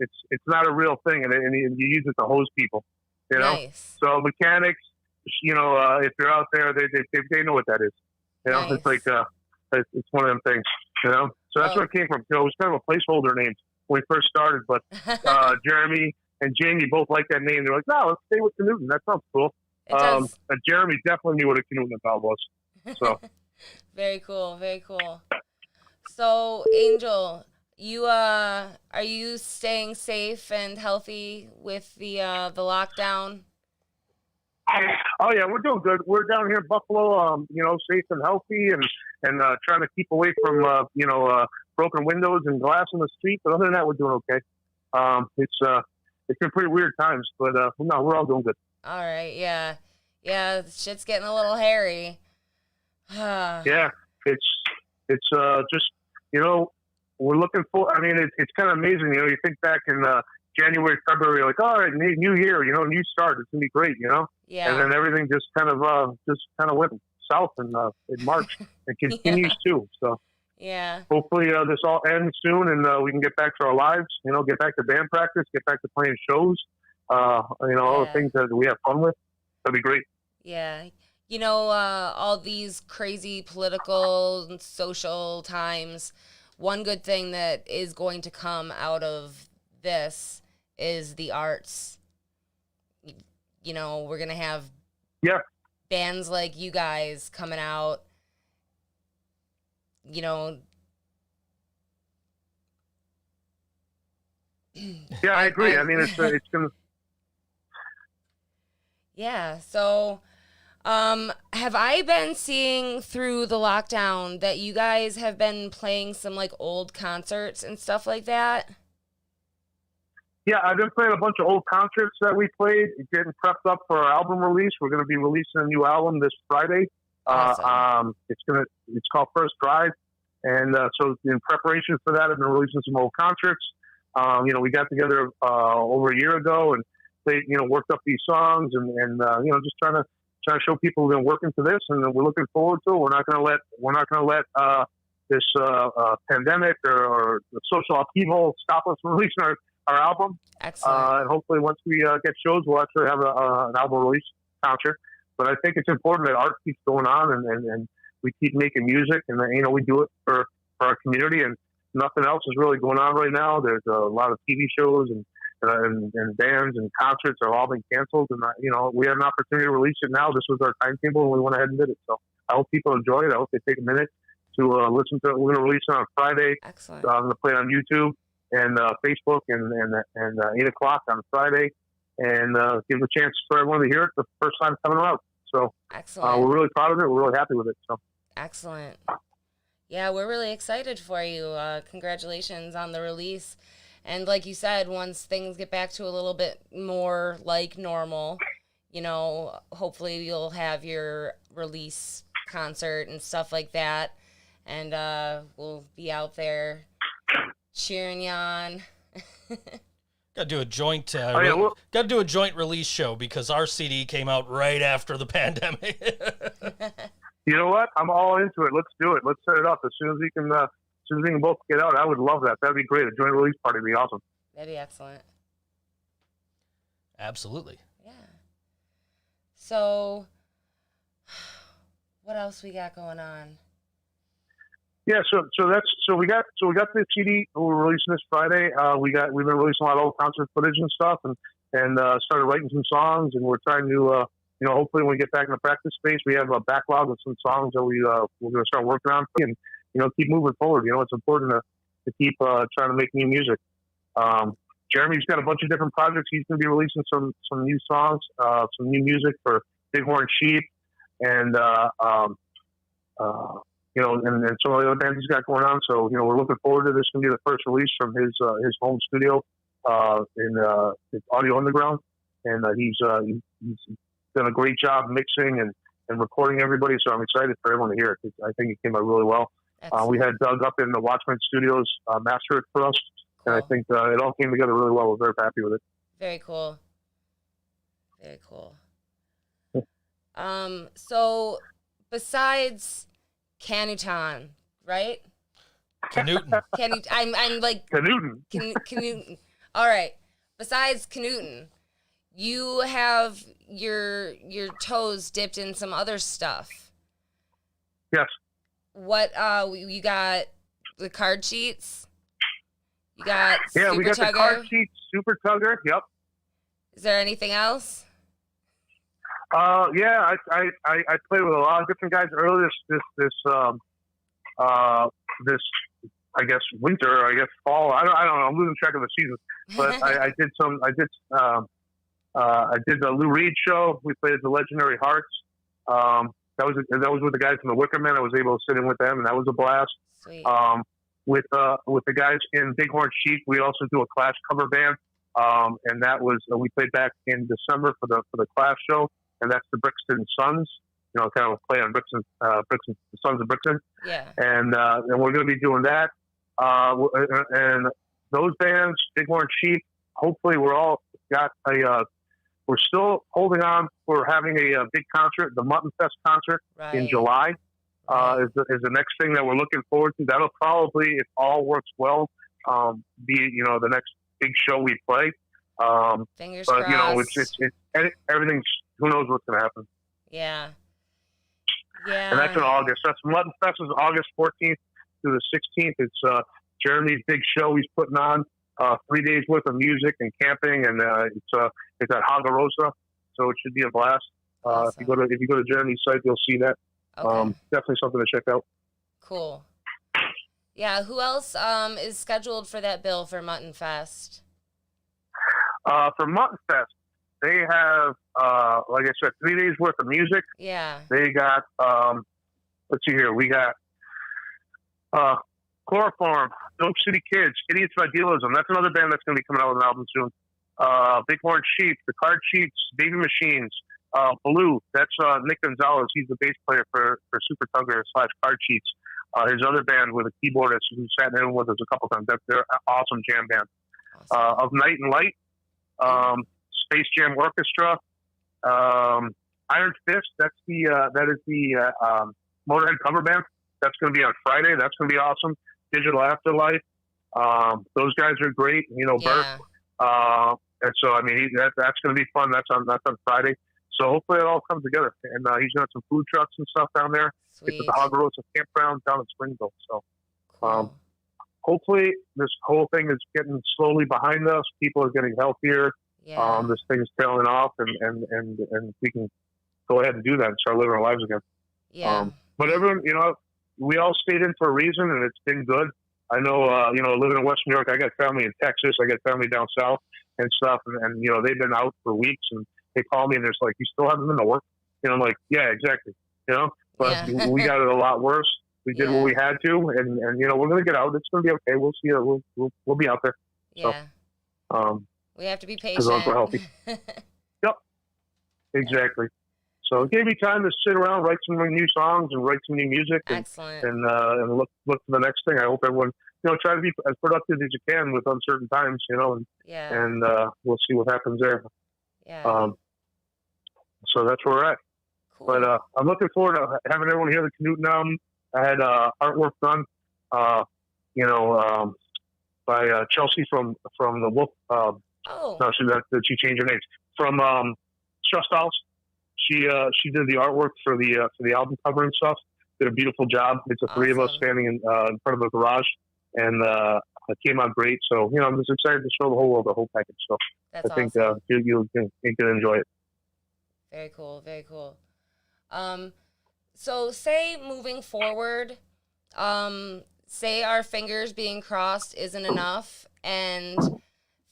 S4: it's not a real thing, and you use it to hose people, you know.
S3: Nice.
S4: So mechanics, if you're out there, they know what that is. You know,
S3: Nice.
S4: it's like it's one of them things, you know. So that's where it came from. It was kind of a placeholder name when we first started, but Jeremy and Jamie both like that name. They're like, no, let's stay with Kanuton. That sounds cool.
S3: It does.
S4: Jeremy definitely knew what a Kanuton valve was. So.
S3: Very cool. Very cool. So, Angel, you are you staying safe and healthy with the lockdown?
S4: Oh yeah, we're doing good. We're down here in Buffalo, safe and healthy, and trying to keep away from broken windows and glass in the street. But other than that, we're doing okay. It's been pretty weird times, but no, we're all doing good.
S3: All right, yeah, shit's getting a little hairy.
S4: Yeah, it's just we're looking for. I mean, it's kind of amazing. You think back in January, February, like, all right, new year, new start. It's gonna be great,
S3: Yeah.
S4: And then everything just kind of went south in March and continues too. So
S3: Yeah.
S4: hopefully this all ends soon and we can get back to our lives. Get back to band practice, get back to playing shows. All the things that we have fun with. That'd be great.
S3: Yeah. All these crazy political and social times, one good thing that is going to come out of this is the arts. We're going to have bands like you guys coming out,
S4: Yeah, I agree. I mean, it's going to...
S3: Yeah, so... have I been seeing through the lockdown that you guys have been playing some like old concerts and stuff like that?
S4: Yeah, I've been playing a bunch of old concerts that we played, getting prepped up for our album release. We're going to be releasing a new album this Friday.
S3: Awesome.
S4: It's called First Drive. And so in preparation for that, I've been releasing some old concerts. We got together over a year ago and played, worked up these songs and just trying to show people we've been working to this, and we're looking forward to it. We're not going to let this pandemic or the social upheaval stop us from releasing our album.
S3: Excellent.
S4: And hopefully, once we get shows, we'll actually have an album release concert. But I think it's important that art keeps going on, and we keep making music, and we do it for our community. And nothing else is really going on right now. There's a lot of TV shows and and bands and concerts have all been canceled. And we had an opportunity to release it now. This was our timetable, and we went ahead and did it. So I hope people enjoy it. I hope they take a minute to listen to it. We're going to release it on Friday.
S3: Excellent.
S4: I'm going to play it on YouTube and Facebook and 8 o'clock on Friday, and give a chance for everyone to hear it the first time coming out. So
S3: excellent.
S4: we're really proud of it. We're really happy with it. So
S3: excellent. Yeah, we're really excited for you. Congratulations on the release. And like you said, once things get back to a little bit more like normal, hopefully you'll have your release concert and stuff like that. And we'll be out there cheering you on.
S2: Got to do a joint. Got to do a joint release show because our CD came out right after the pandemic.
S4: You know what? I'm all into it. Let's do it. Let's set it up as soon as we can. As soon as we can both get out, I would love that. That'd be great. A joint release party would be awesome.
S3: That'd be excellent.
S2: Absolutely.
S3: Yeah. So, what else we got going on?
S4: Yeah, so we got the CD. We're releasing this Friday. We've been releasing a lot of old concert footage and stuff, and started writing some songs, and we're trying to hopefully when we get back in the practice space, we have a backlog of some songs that we're going to start working on and keep moving forward. It's important to keep trying to make new music. Jeremy's got a bunch of different projects. He's going to be releasing some new songs, some new music for Bighorn Sheep, and and some of the other bands he's got going on. So, we're looking forward to this. Going to be the first release from his home studio in Audio Underground, and he's done a great job mixing and recording everybody. So I'm excited for everyone to hear it. I think it came out really well. We had Doug up in the Watchman Studios master it for us, and I think it all came together really well. We're very happy with it.
S3: Very cool. Very cool. So besides Kanuton, right?
S2: Kanuton.
S3: I'm like
S4: Kanuton.
S3: Kanuton. All right. Besides Kanuton, you have your toes dipped in some other stuff.
S4: Yes.
S3: What you got? The card sheets. You got Super
S4: we got
S3: Tugger.
S4: the card sheets, Super Tugger. Yep.
S3: Is there anything else?
S4: I played with a lot of different guys earlier this I guess winter, I guess fall. I don't know. I'm losing track of the seasons, but I did the Lou Reed show. We played at the Legendary Hearts. That was with the guys from the Wicker Man. I was able to sit in with them, and that was a blast.
S3: Sweet.
S4: With the guys in Bighorn Sheep, we also do a Clash cover band, and that was we played back in December for the Clash show, and that's the Brixton Sons. Kind of a play on Brixton, Sons of Brixton.
S3: Yeah. And
S4: we're going to be doing that. And those bands, Bighorn Sheep, hopefully we're still holding on for having a big concert, the Mutton Fest concert in July. Is the next thing that we're looking forward to. That'll probably, if all works well, be the next big show we play.
S3: Fingers
S4: but
S3: crossed.
S4: it's everything's, who knows what's going to happen.
S3: Yeah. Yeah.
S4: And that's in August. That's Mutton Fest is August 14th through the 16th. It's Jeremy's big show he's putting on. 3 days worth of music and camping, and it's at Hagarosa, so it should be a blast.
S3: Awesome.
S4: If you go to Jeremy's site, you'll see that.
S3: Okay.
S4: Definitely something to check out.
S3: Cool. Yeah. Who else is scheduled for that bill for Mutton Fest?
S4: For Mutton Fest, they have, like I said, 3 days worth of music.
S3: Yeah.
S4: They got, let's see here, we got Chloroform, Dope City Kids, Idiots of Idealism. That's another band that's going to be coming out with an album soon. Bighorn Sheep, The Card Sheets, Baby Machines, Blue. That's Nick Gonzalez. He's the bass player for Super Tugger / Card Sheets. His other band with a keyboardist who sat in with us a couple times. They're an awesome jam band.
S3: Awesome.
S4: Of Night and Light, Space Jam Orchestra, Iron Fist. That is the Motorhead cover band. That's going to be on Friday. That's going to be awesome. Digital Afterlife. Those guys are great. Bert. And so that's going to be fun. That's on Friday. So hopefully it all comes together. And he's got some food trucks and stuff down there.
S3: Sweet.
S4: It's at the Hagarosa Campground down in Springville. So
S3: cool.
S4: hopefully this whole thing is getting slowly behind us. People are getting healthier.
S3: Yeah.
S4: This thing's tailing off, and we can go ahead and do that and start living our lives again.
S3: Yeah.
S4: But everyone, we all stayed in for a reason, and it's been good. I know, living in West New York, I got family in Texas, I got family down south and stuff, and they've been out for weeks, and they call me and they're like, "You still haven't been to work?" I'm like, "Yeah, exactly." But
S3: Yeah.
S4: we got it a lot worse. We did what we had to, and we're gonna get out. It's gonna be okay. We'll see. We'll be out there.
S3: Yeah.
S4: So,
S3: we have to be
S4: as long as we're
S3: patient.
S4: healthy. Yep. Exactly. So it gave me time to sit around, write some new songs, and write some new music,
S3: Excellent.
S4: and look for the next thing. I hope everyone, try to be as productive as you can with uncertain times,
S3: Yeah.
S4: and we'll see what happens there.
S3: Yeah.
S4: So that's where we're at.
S3: Cool.
S4: But I'm looking forward to having everyone hear the Kanuton album. I had artwork done, by Chelsea from the Wolf.
S3: Oh.
S4: No, she changed her name from Stress Dolls. She did the artwork for the album cover and stuff. Did a beautiful job. It's the three of us standing in front of a garage, and it came out great. So I'm just excited to show the whole world the whole package. So
S3: That's
S4: I think
S3: awesome.
S4: you can enjoy it.
S3: Very cool. Very cool. So say moving forward, say our fingers being crossed isn't enough, and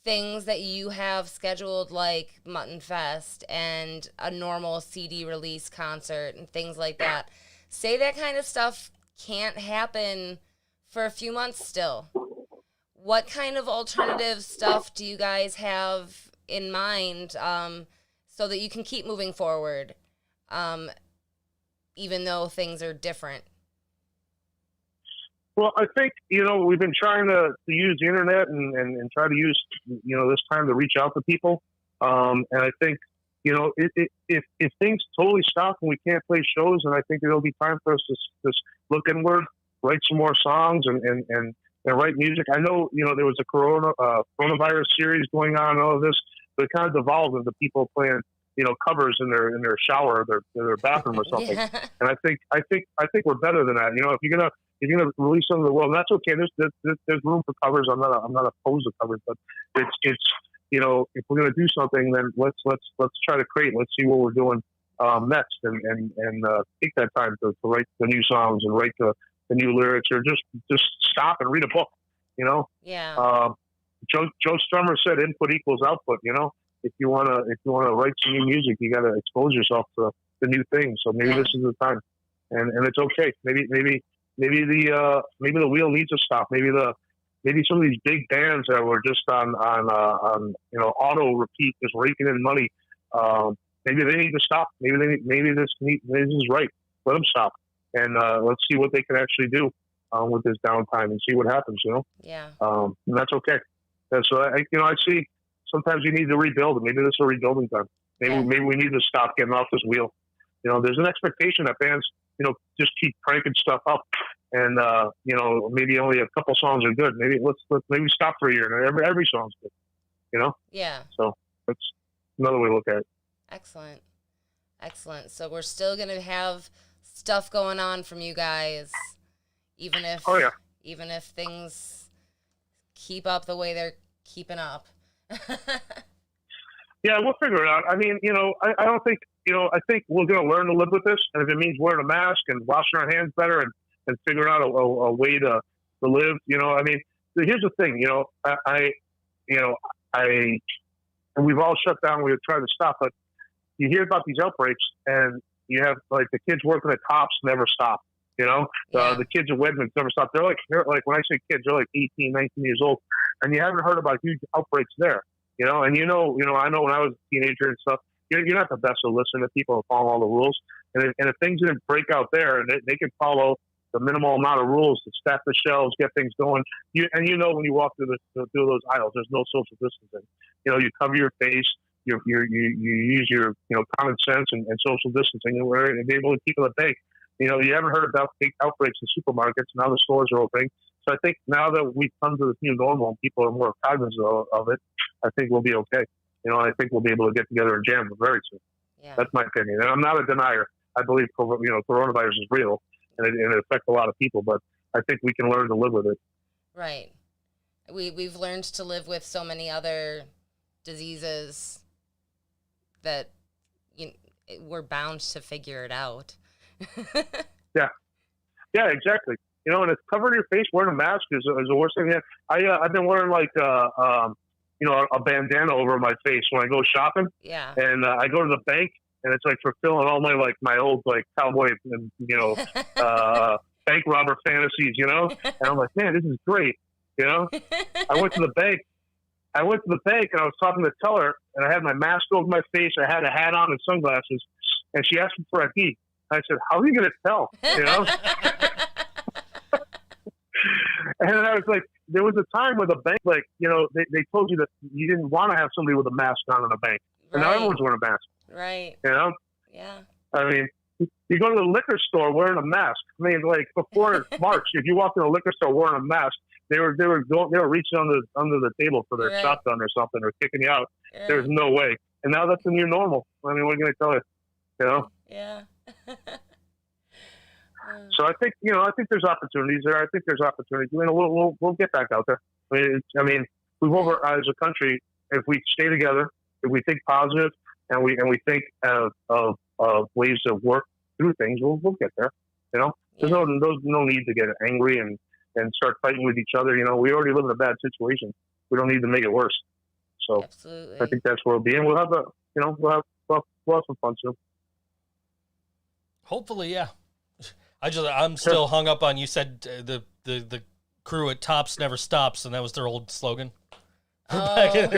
S3: things that you have scheduled like Mutton Fest and a normal CD release concert and things like that. Say that kind of stuff can't happen for a few months still. What kind of alternative stuff do you guys have in mind so that you can keep moving forward, even though things are different?
S4: Well, I think, we've been trying to use the internet and try to use, this time to reach out to people. And I think, if things totally stop and we can't play shows, and I think it'll be time for us to just look inward, write some more songs and write music. I know, there was a coronavirus series going on and all of this, but it kind of devolved into people playing, covers in their shower or their bathroom or something.
S3: Yeah.
S4: And I think we're better than that. If you're gonna release something to the world, and that's okay. There's room for covers. I'm not opposed to covers, but it's if we're gonna do something, then let's try to create. Let's see what we're doing next, and take that time to write the new songs and write the new lyrics, or just stop and read a book.
S3: Yeah.
S4: Joe Strummer said input equals output. If you wanna write some new music, you gotta expose yourself to the new things. So maybe this is the time, and it's okay. Maybe the wheel needs to stop. Maybe some of these big bands that were just on auto repeat, just raking in money. Maybe they need to stop. Maybe this is right. Let them stop, and let's see what they can actually do with this downtime and see what happens.
S3: Yeah.
S4: And that's okay. And so I see sometimes you need to rebuild, and maybe this is a rebuilding time. Maybe we need to stop getting off this wheel. There's an expectation that bands just keep cranking stuff up, and maybe only a couple songs are good. Maybe let's stop for a year and every song's good.
S3: Yeah.
S4: So that's another way to look at it.
S3: Excellent. So we're still gonna have stuff going on from you guys, even if things keep up the way they're keeping up.
S4: Yeah, we'll figure it out. I mean, I don't think, I think we're going to learn to live with this. And if it means wearing a mask and washing our hands better and figuring out a way to live, I mean, here's the thing, and we've all shut down. We've tried to stop, but you hear about these outbreaks and you have like the kids working at Tops never stop, the kids at Wegmans never stop. They're like, when I say kids, they're like 18, 19 years old, and you haven't heard about huge outbreaks there. And I know when I was a teenager and stuff, you're not the best to listen to people and follow all the rules. And if things didn't break out there, and they can follow the minimal amount of rules to stack the shelves, get things going. When you walk through those aisles, there's no social distancing. You cover your face, you use your common sense and social distancing, and we're able to keep it at bay. You haven't heard about big outbreaks in supermarkets. Now the stores are opening. So I think now that we've come to this new normal and people are more cognizant of it, I think we'll be okay. I think we'll be able to get together and jam very soon.
S3: Yeah.
S4: That's my opinion. And I'm not a denier. I believe, coronavirus is real and it affects a lot of people, but I think we can learn to live with it.
S3: Right. We've learned to live with so many other diseases that we're bound to figure it out.
S4: Yeah, exactly. You know, and it's covering your face, wearing a mask is the worst thing. I've been wearing like a bandana over my face when I go shopping.
S3: Yeah.
S4: And I go to the bank, and it's like fulfilling all my old like cowboy and bank robber fantasies. You know, and I'm like, man, this is great. You know, I went to the bank. And I was talking to the teller, and I had my mask over my face. I had a hat on and sunglasses, and she asked me for ID. I said, "How are you going to tell?" You know. And I was like, there was a time where the bank, like, you know, they told you that you didn't want to have somebody with a mask on in a bank. And now everyone's wearing a mask.
S3: Right.
S4: You know?
S3: Yeah.
S4: I mean, you go to the liquor store wearing a mask. I mean, like, before March, if you walked in a liquor store wearing a mask, they were reaching under the table for their shotgun or something, or kicking you out. Right. There's no way. And now that's the new normal. I mean, what are you going to tell you? You know?
S3: Yeah.
S4: So I think there's opportunities there. I think there's opportunities. You know, we'll get back out there. I mean, we've as a country, if we stay together, if we think positive, and we think of ways to work through things, we'll get there. You know, there's no need to get angry and start fighting with each other. You know, we already live in a bad situation. We don't need to make it worse. So
S3: absolutely,
S4: I think that's where we'll be, and we'll have some fun soon.
S2: Hopefully, yeah. I'm still hung up on, you said the crew at Tops never stops, and that was their old slogan. Back in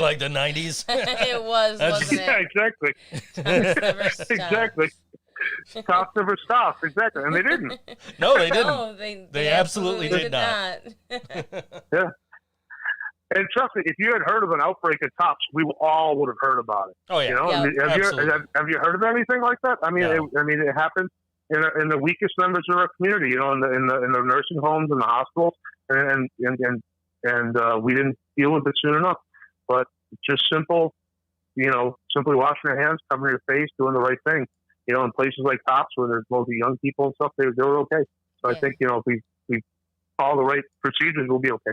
S2: like the 90s.
S3: It was, wasn't it?
S4: Yeah, exactly.
S3: Tops never stops.
S4: Exactly. Tops never stops. Exactly. And they didn't.
S2: No, they didn't.
S3: No,
S2: they absolutely did not.
S4: Yeah. And trust me, if you had heard of an outbreak at Tops, we all would have heard about it.
S2: Oh yeah.
S4: You know?
S2: Yeah,
S4: have you heard of anything like that? I mean,
S2: no.
S4: It happened in the weakest members of our community, you know, in the nursing homes and the hospitals, and we didn't deal with it soon enough. But just simply washing your hands, covering your face, doing the right thing. You know, in places like Tops where there's mostly young people and stuff, they were okay. So I think, you know, if we follow the right procedures, we'll be okay.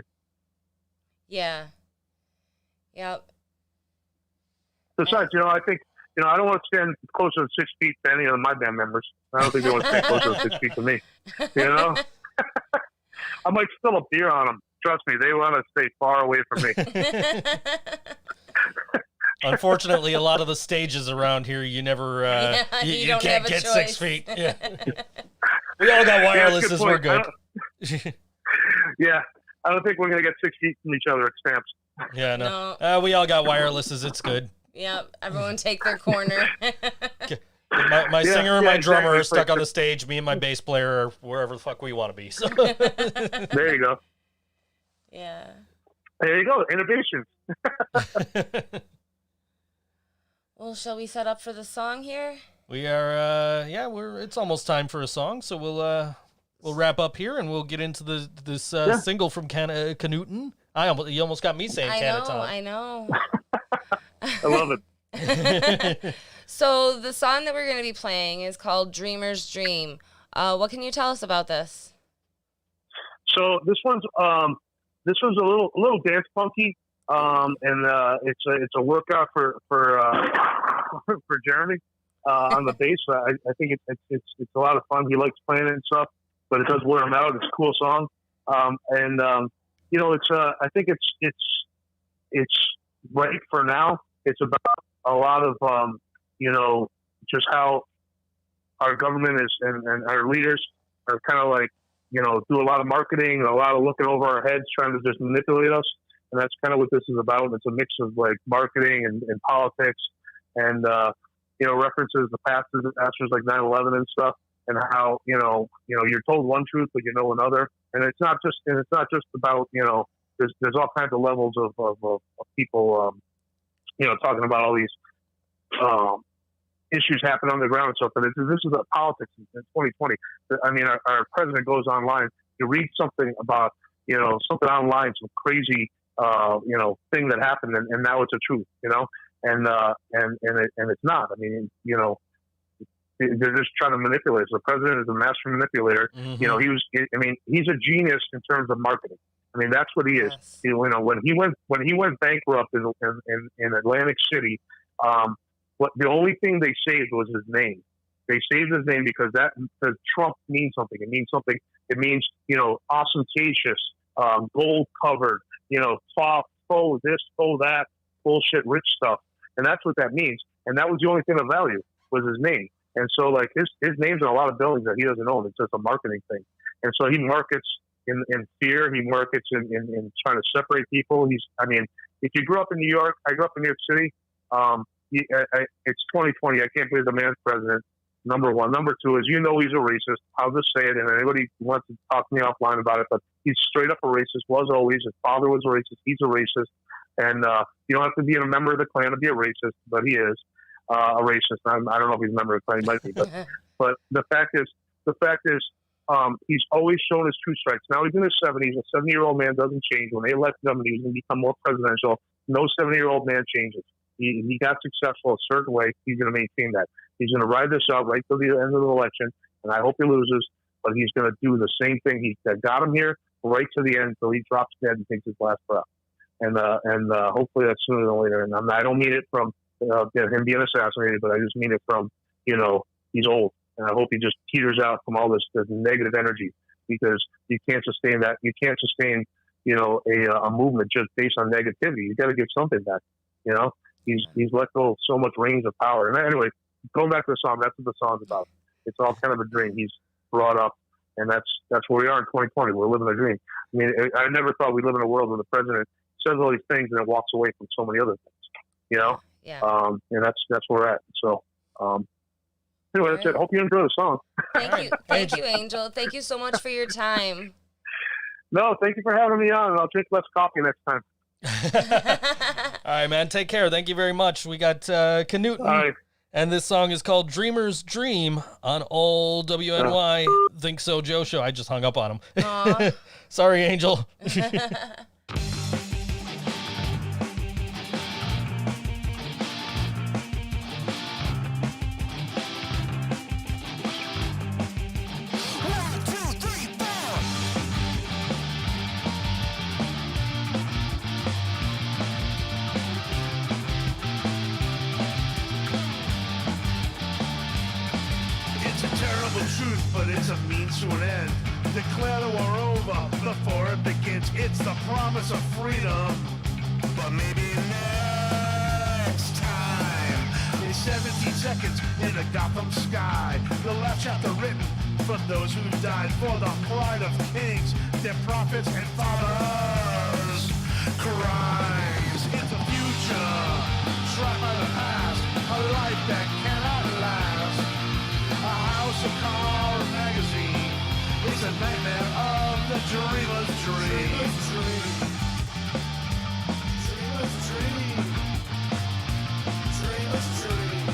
S3: Yeah. Yep.
S4: Besides, you know, I think, you know, I don't want to stand closer to 6 feet to any of my band members. I don't think they want to stand closer to 6 feet to me. You know? I might spill a beer on them. Trust me, they want to stay far away from me.
S2: Unfortunately, a lot of the stages around here, you never, you can't get 6 feet. Yeah. We all got wirelesses. We're good.
S4: Yeah. I don't think we're going to get 6 feet from each other at Stamps.
S2: Yeah, no. We all got wirelesses. It's good.
S3: Yep. Everyone take their corner.
S2: My singer and my drummer are stuck on the stage. Me and my bass player are wherever the fuck we want to be. So.
S4: There you go.
S3: Yeah.
S4: There you go. Innovations.
S3: Well, shall we set up for the song here?
S2: We are. It's almost time for a song, so we'll wrap up here and we'll get into this single from Kanuton. You almost got me saying Kanuton.
S3: I know.
S4: I love it.
S3: So the song that we're going to be playing is called Dreamer's Dream. What can you tell us about this?
S4: So this one's a little dance funky, and it's a workout for Jeremy on the bass. I think it's a lot of fun. He likes playing it and stuff, but it does wear him out. It's a cool song, you know, I think it's right for now. It's about a lot of you know, just how our government is and our leaders are kind of like, you know, do a lot of marketing, a lot of looking over our heads, trying to just manipulate us. And that's kind of what this is about. It's a mix of like marketing and politics and, you know, references to past disasters like 9/11 and stuff, and how, you know, you're told one truth, but you know another. And it's not just about, you know, there's all kinds of levels of people, you know, talking about all these, issues happen on the ground and stuff. But this is a politics in 2020. I mean, our president goes online to read something about, you know, something online, some crazy, you know, thing that happened, and now it's a truth, you know, and it's not. I mean, you know, they're just trying to manipulate. So the president is a master manipulator. Mm-hmm. You know, he's a genius in terms of marketing. I mean, that's what he is.
S3: Yes.
S4: You know, when he went bankrupt in Atlantic City, what the only thing they saved was his name. They saved his name because Trump means something. It means something. It means, you know, ostentatious, gold covered, you know, faux this, faux that, bullshit, rich stuff. And that's what that means. And that was the only thing of value was his name. And so, like, his name's in a lot of buildings that he doesn't own. It's just a marketing thing. And so he markets in fear. He markets in trying to separate people. If you grew up in New York, I grew up in New York City. It's 2020. I can't believe the man's president. Number one. Number two is, you know, he's a racist. I'll just say it. And anybody wants to talk to me offline about it, but he's straight up a racist, was always. His father was a racist. He's a racist. And you don't have to be a member of the Klan to be a racist, but he is a racist. I don't know if he's a member of the Klan. He might be. But the fact is, he's always shown his true stripes. Now he's in his 70s. A 70-year-old man doesn't change. When they elected him and he was going to become more presidential, no 70-year-old man changes. He got successful a certain way. He's going to maintain that. He's going to ride this out right till the end of the election, and I hope he loses, but he's going to do the same thing that got him here right to the end till he drops dead and takes his last breath. And hopefully that's sooner than later. And I don't mean it from him being assassinated, but I just mean it from, you know, he's old. And I hope he just teeters out from all this negative energy, because you can't sustain that. You can't sustain, you know, a movement just based on negativity. You got to give something back. You know, he's let go of so much reins of power. And anyway, going back to the song, that's what the song's about. It's all kind of a dream. He's brought up, and that's where we are in 2020. We're living a dream. I mean, I never thought we'd live in a world where the president says all these things and then walks away from so many other things. You know,
S3: Yeah.
S4: And that's where we're at. So. Anyway, that's it. Hope you enjoy the song.
S3: Thank you, Angel. Thank you so much for your time.
S4: No, thank you for having me on, and I'll drink less coffee next time.
S2: All right, man. Take care. Thank you very much. We got Kanuton,
S4: All right.
S2: and this song is called Dreamer's Dream on old WNY ThinkSoJoE show. I just hung up on him.
S3: Aw.
S2: Sorry, Angel.
S5: Truth, but it's a means to an end. Declare the war over before it begins. It's the promise of freedom, but maybe next time. In 17 seconds in the Gotham sky, the last chapter written for those who died for the pride of kings, their prophets and fathers' crimes. It's a future trapped by the past, a life that cannot last. A house of car magazine. It's a nightmare of the dreamer's dream. Dreamer's dream. Dreamer's dream.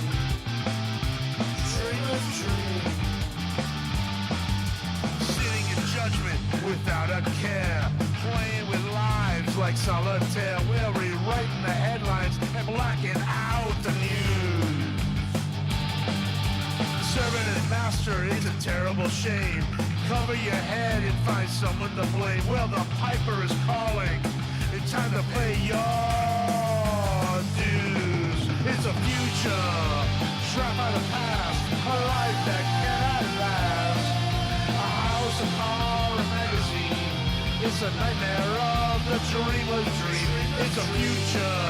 S5: Dreamer's dream. Sitting in judgment without a care. Playing with lives like solitaire. We're rewriting the headlines and blacking out the news. Servant and master is a terrible shame. Cover your head and find someone to blame. Well, the piper is calling. It's time to pay your dues. It's a future trapped by the past, a life that cannot last. A house of horror magazine. It's a nightmare of the dreamer's dream. It's a future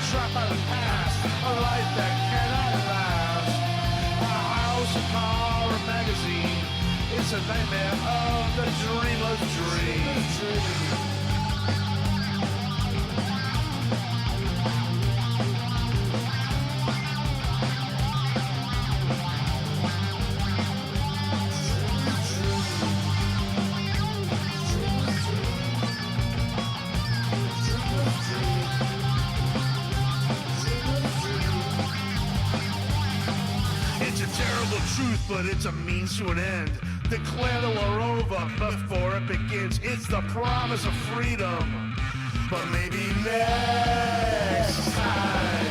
S5: trapped by the past, a life that cannot last. A horror magazine. It's a nightmare of the dreamer's dream. Truth, but it's a means to an end. Declare the war over before it begins. It's the promise of freedom, but maybe next time.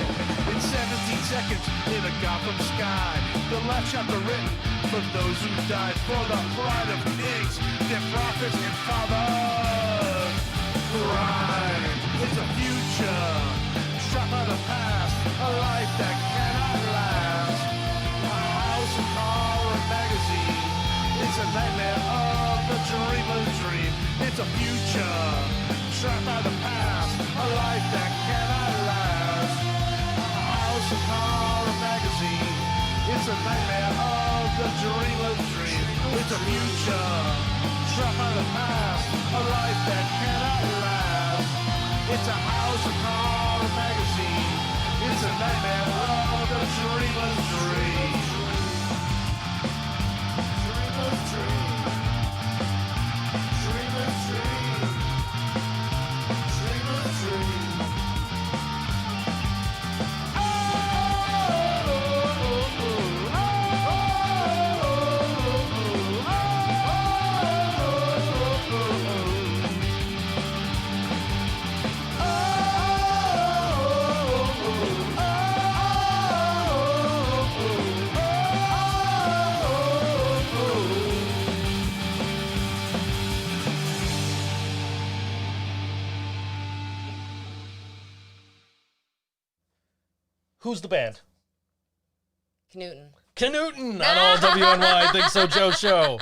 S5: In 17 seconds in a Gotham sky, the last chapter written for those who died for the pride of kings, their prophets and fathers. trapped by the past, a life that cannot last. A house upon a magazine, it's a nightmare of the dreamless dream. It's a future, trapped by the past, a life that cannot last. It's a house upon a magazine, it's a nightmare of the dreamless dream. Dreamless dream. Dreamless dream. Dreamless dream.
S2: Who's the band?
S3: Kanuton.
S2: Kanuton on all WNY Think So Joe show.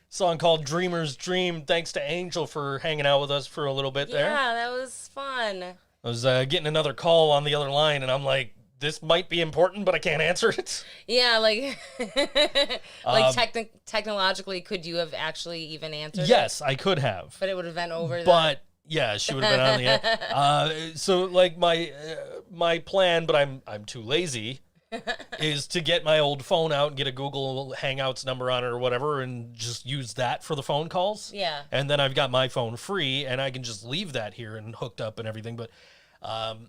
S2: Song called Dreamer's Dream. Thanks to Angel for hanging out with us for a little bit there.
S3: Yeah, that was fun.
S2: I was getting another call on the other line, and I'm like, this might be important, but I can't answer it.
S3: Yeah, like, technologically, could you have actually even answered
S2: Yes, I could have.
S3: But it would have been over
S2: But, yeah, she would have been on the end. So, like, my plan, but I'm too lazy, is to get my old phone out and get a Google Hangouts number on it or whatever and just use that for the phone calls.
S3: Yeah.
S2: And then I've got my phone free, and I can just leave that here and hooked up and everything. But I'm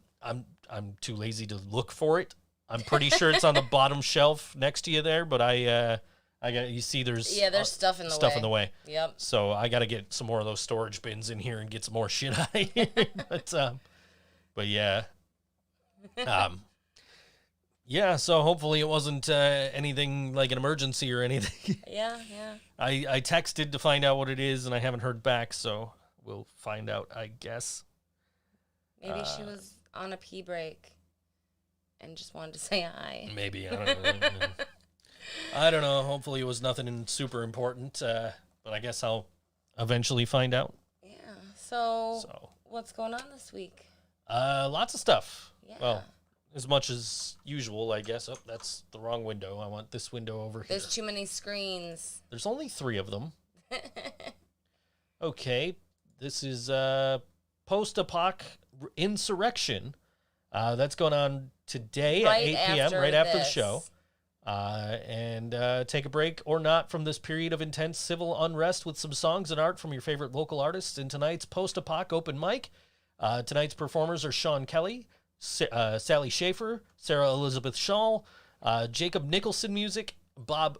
S2: too lazy to look for it. I'm pretty sure it's on the bottom shelf next to you there, but I got, you see there's
S3: stuff in the way.
S2: Stuff in the way.
S3: Yep.
S2: So I got to get some more of those storage bins in here and get some more shit out of here. But yeah. Yeah, so hopefully it wasn't anything like an emergency or anything.
S3: Yeah.
S2: I texted to find out what it is, and I haven't heard back, so we'll find out, I guess.
S3: Maybe she was on a pee break and just wanted to say hi.
S2: Maybe. I don't know. I don't know. Hopefully it was nothing super important, but I guess I'll eventually find out.
S3: Yeah. So what's going on this week?
S2: Lots of stuff.
S3: Yeah.
S2: Well, as much as usual, I guess. Oh, that's the wrong window. I want this window over here.
S3: There's too many screens.
S2: There's only 3 of them. Okay. This is Post-Apoc Insurrection. That's going on today at 8 p.m., right after the show. And take a break or not from this period of intense civil unrest with some songs and art from your favorite local artists in tonight's Post-Apoc open mic. Tonight's performers are Sean Kelly, Sally Schaefer, Sarah Elizabeth Shaw, Jacob Nicholson Music, Bub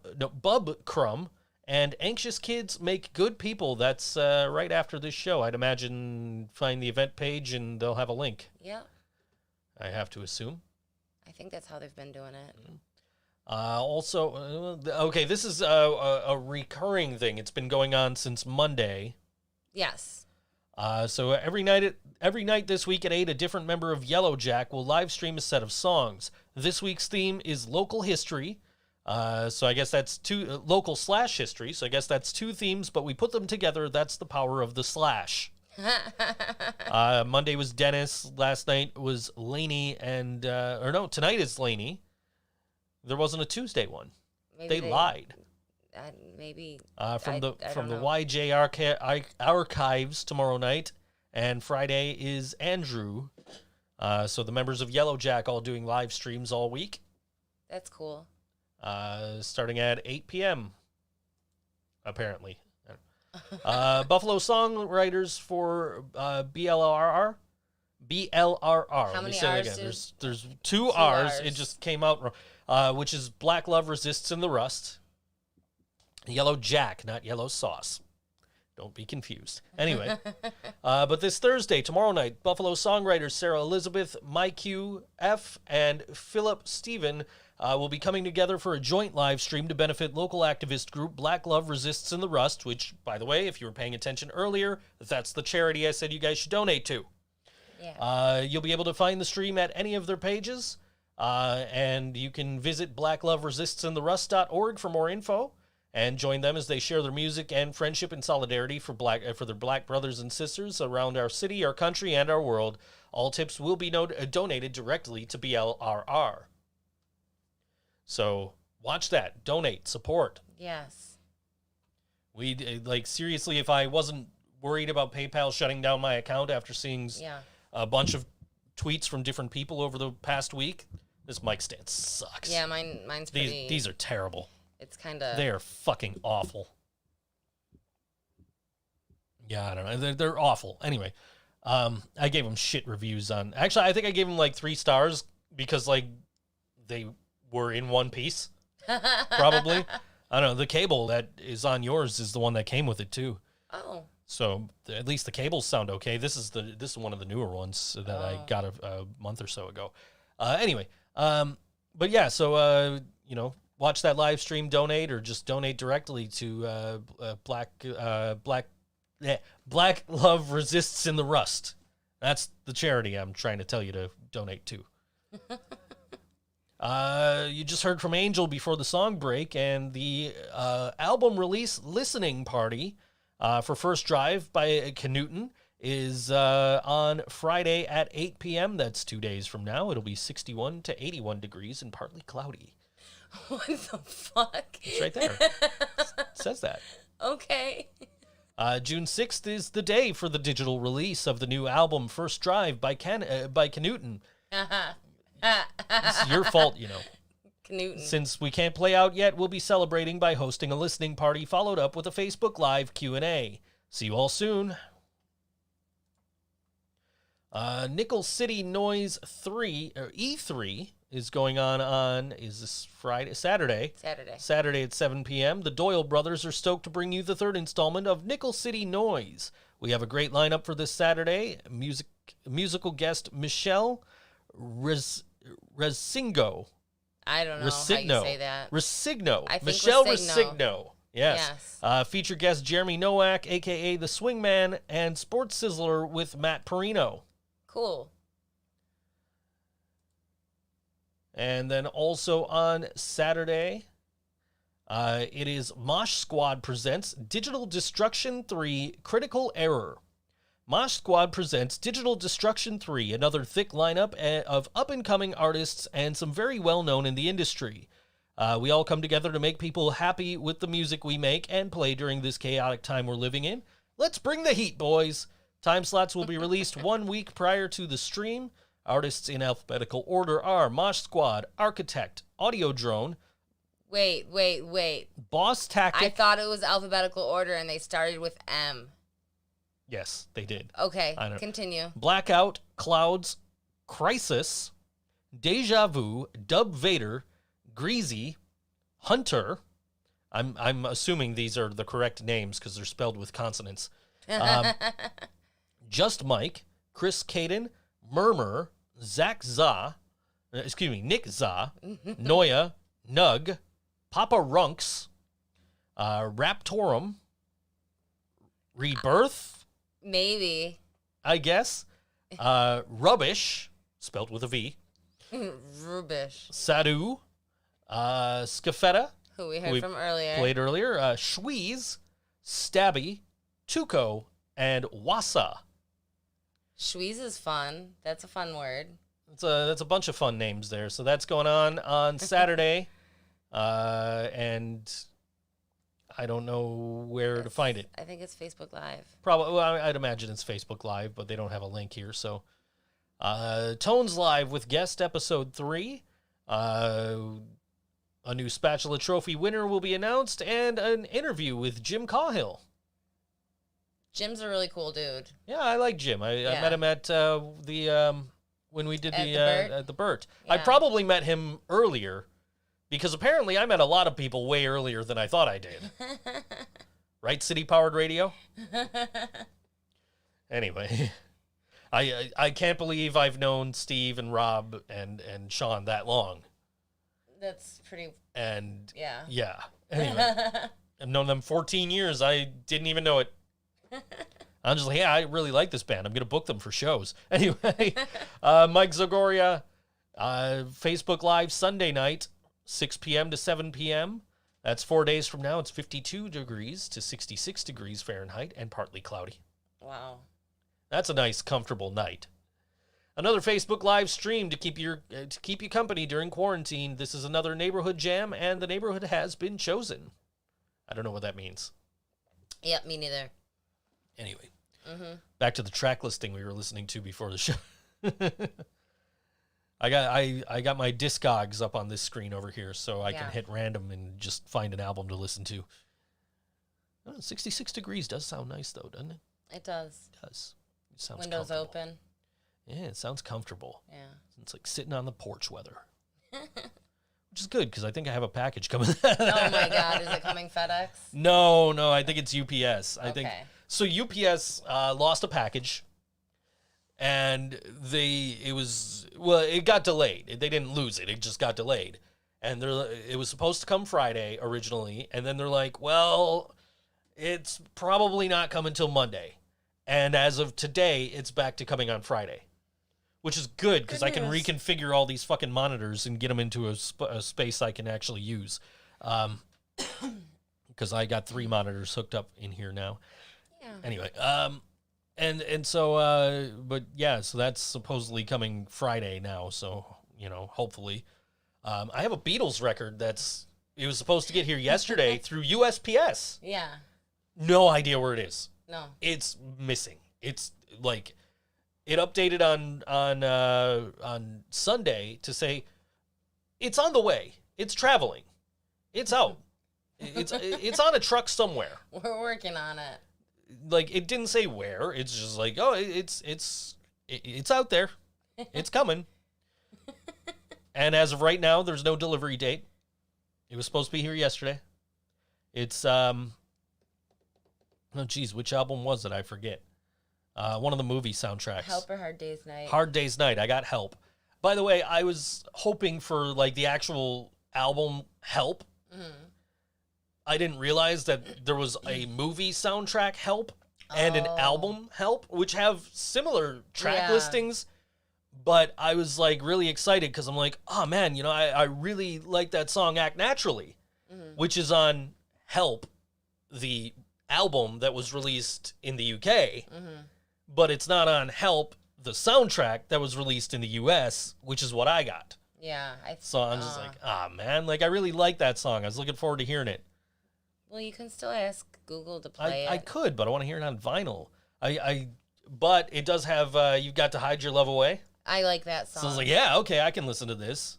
S2: Crumb, and Anxious Kids Make Good People. That's right after this show. I'd imagine find the event page and they'll have a link.
S3: Yeah.
S2: I have to assume.
S3: I think that's how they've been doing it.
S2: Also, okay, this is a recurring thing. It's been going on since Monday.
S3: Yes.
S2: So every night this week at 8, a different member of Yellow Jack will live stream a set of songs. This week's theme is local history. So I guess that's local/history. So I guess that's 2 themes, but we put them together. That's the power of the slash. Monday was Dennis. Last night was Laney, and tonight is Laney. There wasn't a Tuesday one. Maybe they lied.
S3: Maybe
S2: from the
S3: know.
S2: YJ archives tomorrow night, and Friday is Andrew. So the members of Yellow Jack all doing live streams all week.
S3: That's cool.
S2: Starting at 8 p.m. apparently. Buffalo songwriters for BLRR.
S3: How many R's?
S2: Again. There's 2 R's. It just came out wrong. Which is Black Love Resists in the Rust. Yellow Jack, not Yellow Sauce. Don't be confused. Anyway, but this Thursday, tomorrow night, Buffalo songwriters Sarah Elizabeth, Mike Q, F, and Philip Stephen will be coming together for a joint live stream to benefit local activist group Black Love Resists in the Rust, which, by the way, if you were paying attention earlier, that's the charity I said you guys should donate to.
S3: Yeah.
S2: You'll be able to find the stream at any of their pages, and you can visit blackloveresistsintherust.org for more info. and join them as they share their music and friendship and solidarity for their black brothers and sisters around our city, our country, and our world. All tips will be donated directly to BLRR. So watch that, donate, support.
S3: Yes.
S2: We seriously, if I wasn't worried about PayPal shutting down my account after seeing a bunch of tweets from different people over the past week, this mic stand sucks.
S3: Yeah, mine's pretty...
S2: These are terrible.
S3: It's kind of...
S2: They are fucking awful. Yeah, I don't know. They're awful. Anyway, I gave them shit reviews on... Actually, I think I gave them 3 stars because they were in one piece. Probably. I don't know. The cable that is on yours is the one that came with it too. Oh. So at least the cables sound okay. This is one of the newer ones that I got a month or so ago. Anyway, but yeah, so watch that live stream, donate, or just donate directly to Black Love Resists in the Rust. That's the charity I'm trying to tell you to donate to. You just heard from Angel before the song break, and the album release listening party for First Drive by Kanuton is on Friday at 8 p.m. That's 2 days from now. It'll be 61 to 81 degrees and partly cloudy.
S3: What the fuck?
S2: It's right there. It says that.
S3: Okay.
S2: June 6th is the day for the digital release of the new album First Drive by Kanuton. It's your fault,
S3: Kanuton.
S2: Since we can't play out yet, we'll be celebrating by hosting a listening party followed up with a Facebook Live Q&A. See you all soon. Nickel City Noise 3, or E3, is going on is this Saturday at 7 p.m. The Doyle brothers are stoked to bring you the 3rd installment of Nickel City Noise. We have a great lineup for this Saturday. Musical guest Michelle Resingo.
S3: I don't know how you say that.
S2: Resigno.
S3: I think
S2: Michelle
S3: Resigno.
S2: Resigno. Yes. Feature guest Jeremy Nowak, a.k.a. The Swingman, and Sports Sizzler with Matt Perino.
S3: Cool.
S2: And then also on Saturday, it is Mosh Squad presents Digital Destruction 3 Critical Error. Mosh Squad presents Digital Destruction 3, another thick lineup of up-and-coming artists and some very well-known in the industry. We all come together to make people happy with the music we make and play during this chaotic time we're living in. Let's bring the heat, boys! Time slots will be released 1 week prior to the stream. Artists in alphabetical order are Mosh Squad, Architect, Audio Drone.
S3: Wait.
S2: Boss Tactic.
S3: I thought it was alphabetical order and they started with M.
S2: Yes, they did.
S3: Okay, continue.
S2: Blackout, Clouds, Crisis, Deja Vu, Dub Vader, Greasy, Hunter. I'm assuming these are the correct names because they're spelled with consonants. Just Mike, Chris Caden, Murmur, Nick Za, Noya, Nug, Papa Runks, Raptorum, Rebirth,
S3: maybe,
S2: I guess, Rubbish, spelled with a V,
S3: Rubbish,
S2: Sadu, Scafetta,
S3: who we heard from earlier,
S2: played earlier, Schweez, Stabby, Tuco, and Wassa.
S3: Schweez is fun. That's a fun word.
S2: That's a bunch of fun names there. So that's going on Saturday, and I don't know where to find it.
S3: I think it's Facebook Live.
S2: Probably. Well, I'd imagine it's Facebook Live, but they don't have a link here. So, Tones Live with guest episode 3. A new Spatula Trophy winner will be announced, and an interview with Jim Cahill.
S3: Jim's a really cool dude.
S2: Yeah, I like Jim. I met him at when we did at the Burt.
S3: Yeah.
S2: I probably met him earlier because apparently I met a lot of people way earlier than I thought I did. Right, City Powered Radio? Anyway, I can't believe I've known Steve and Rob and Sean that long.
S3: That's pretty...
S2: And
S3: yeah.
S2: Anyway, I've known them 14 years. I didn't even know it. I'm just like, yeah, I really like this band. I'm going to book them for shows. Anyway, Mike Zagoria, Facebook Live Sunday night, 6 p.m. to 7 p.m. That's 4 days from now. It's 52 degrees to 66 degrees Fahrenheit and partly cloudy.
S3: Wow.
S2: That's a nice, comfortable night. Another Facebook live stream to keep you company during quarantine. This is another neighborhood jam, and the neighborhood has been chosen. I don't know what that means.
S3: Yep, me neither.
S2: Anyway, back to the track listing we were listening to before the show. I got my Discogs up on this screen over here, so I can hit random and just find an album to listen to. 66 degrees does sound nice, though, doesn't it?
S3: It does.
S2: It does. It sounds
S3: Windows
S2: comfortable.
S3: open.
S2: Yeah, it sounds comfortable.
S3: Yeah.
S2: It's like sitting on the porch weather. Which is good, because I think I have a package coming.
S3: Oh, my God. Is it coming FedEx?
S2: No, I think it's UPS. I think
S3: Okay.
S2: so. UPS lost a package, and it got delayed. They didn't lose it; it just got delayed. And it was supposed to come Friday originally, and then they're like, "Well, it's probably not coming till Monday." And as of today, it's back to coming on Friday, which is good because I can reconfigure all these fucking monitors and get them into a space I can actually use. Because I got 3 monitors hooked up in here now.
S3: Yeah.
S2: Anyway, and so, but yeah, so that's supposedly coming Friday now. So, hopefully. I have a Beatles record it was supposed to get here yesterday through USPS.
S3: Yeah.
S2: No idea where it is.
S3: No.
S2: It's missing. It's like, it updated on Sunday to say it's on the way. It's traveling. It's out. It's on a truck somewhere.
S3: We're working on it.
S2: Like, it didn't say where. It's just like, oh, it's out there. It's coming. And as of right now, there's no delivery date. It was supposed to be here yesterday. It's oh, geez, which album was it? I forget. One of the movie soundtracks.
S3: Help or Hard Day's Night?
S2: Hard Day's Night. I got Help. By the way, I was hoping for, like, the actual album Help. Mm-hmm. I didn't realize that there was a movie soundtrack Help and an album Help, which have similar track listings. But I was, like, really excited because I'm like, oh, man, I really like that song Act Naturally, which is on Help, the album that was released in the UK, but it's not on Help, the soundtrack that was released in the US, which is what I got.
S3: Yeah.
S2: So I'm just like, man, like, I really like that song. I was looking forward to hearing it.
S3: Well, you can still ask Google to play it.
S2: I could, but I want to hear it on vinyl. But it does have You've Got to Hide Your Love Away.
S3: I like that song.
S2: So I was like, yeah, okay, I can listen to this.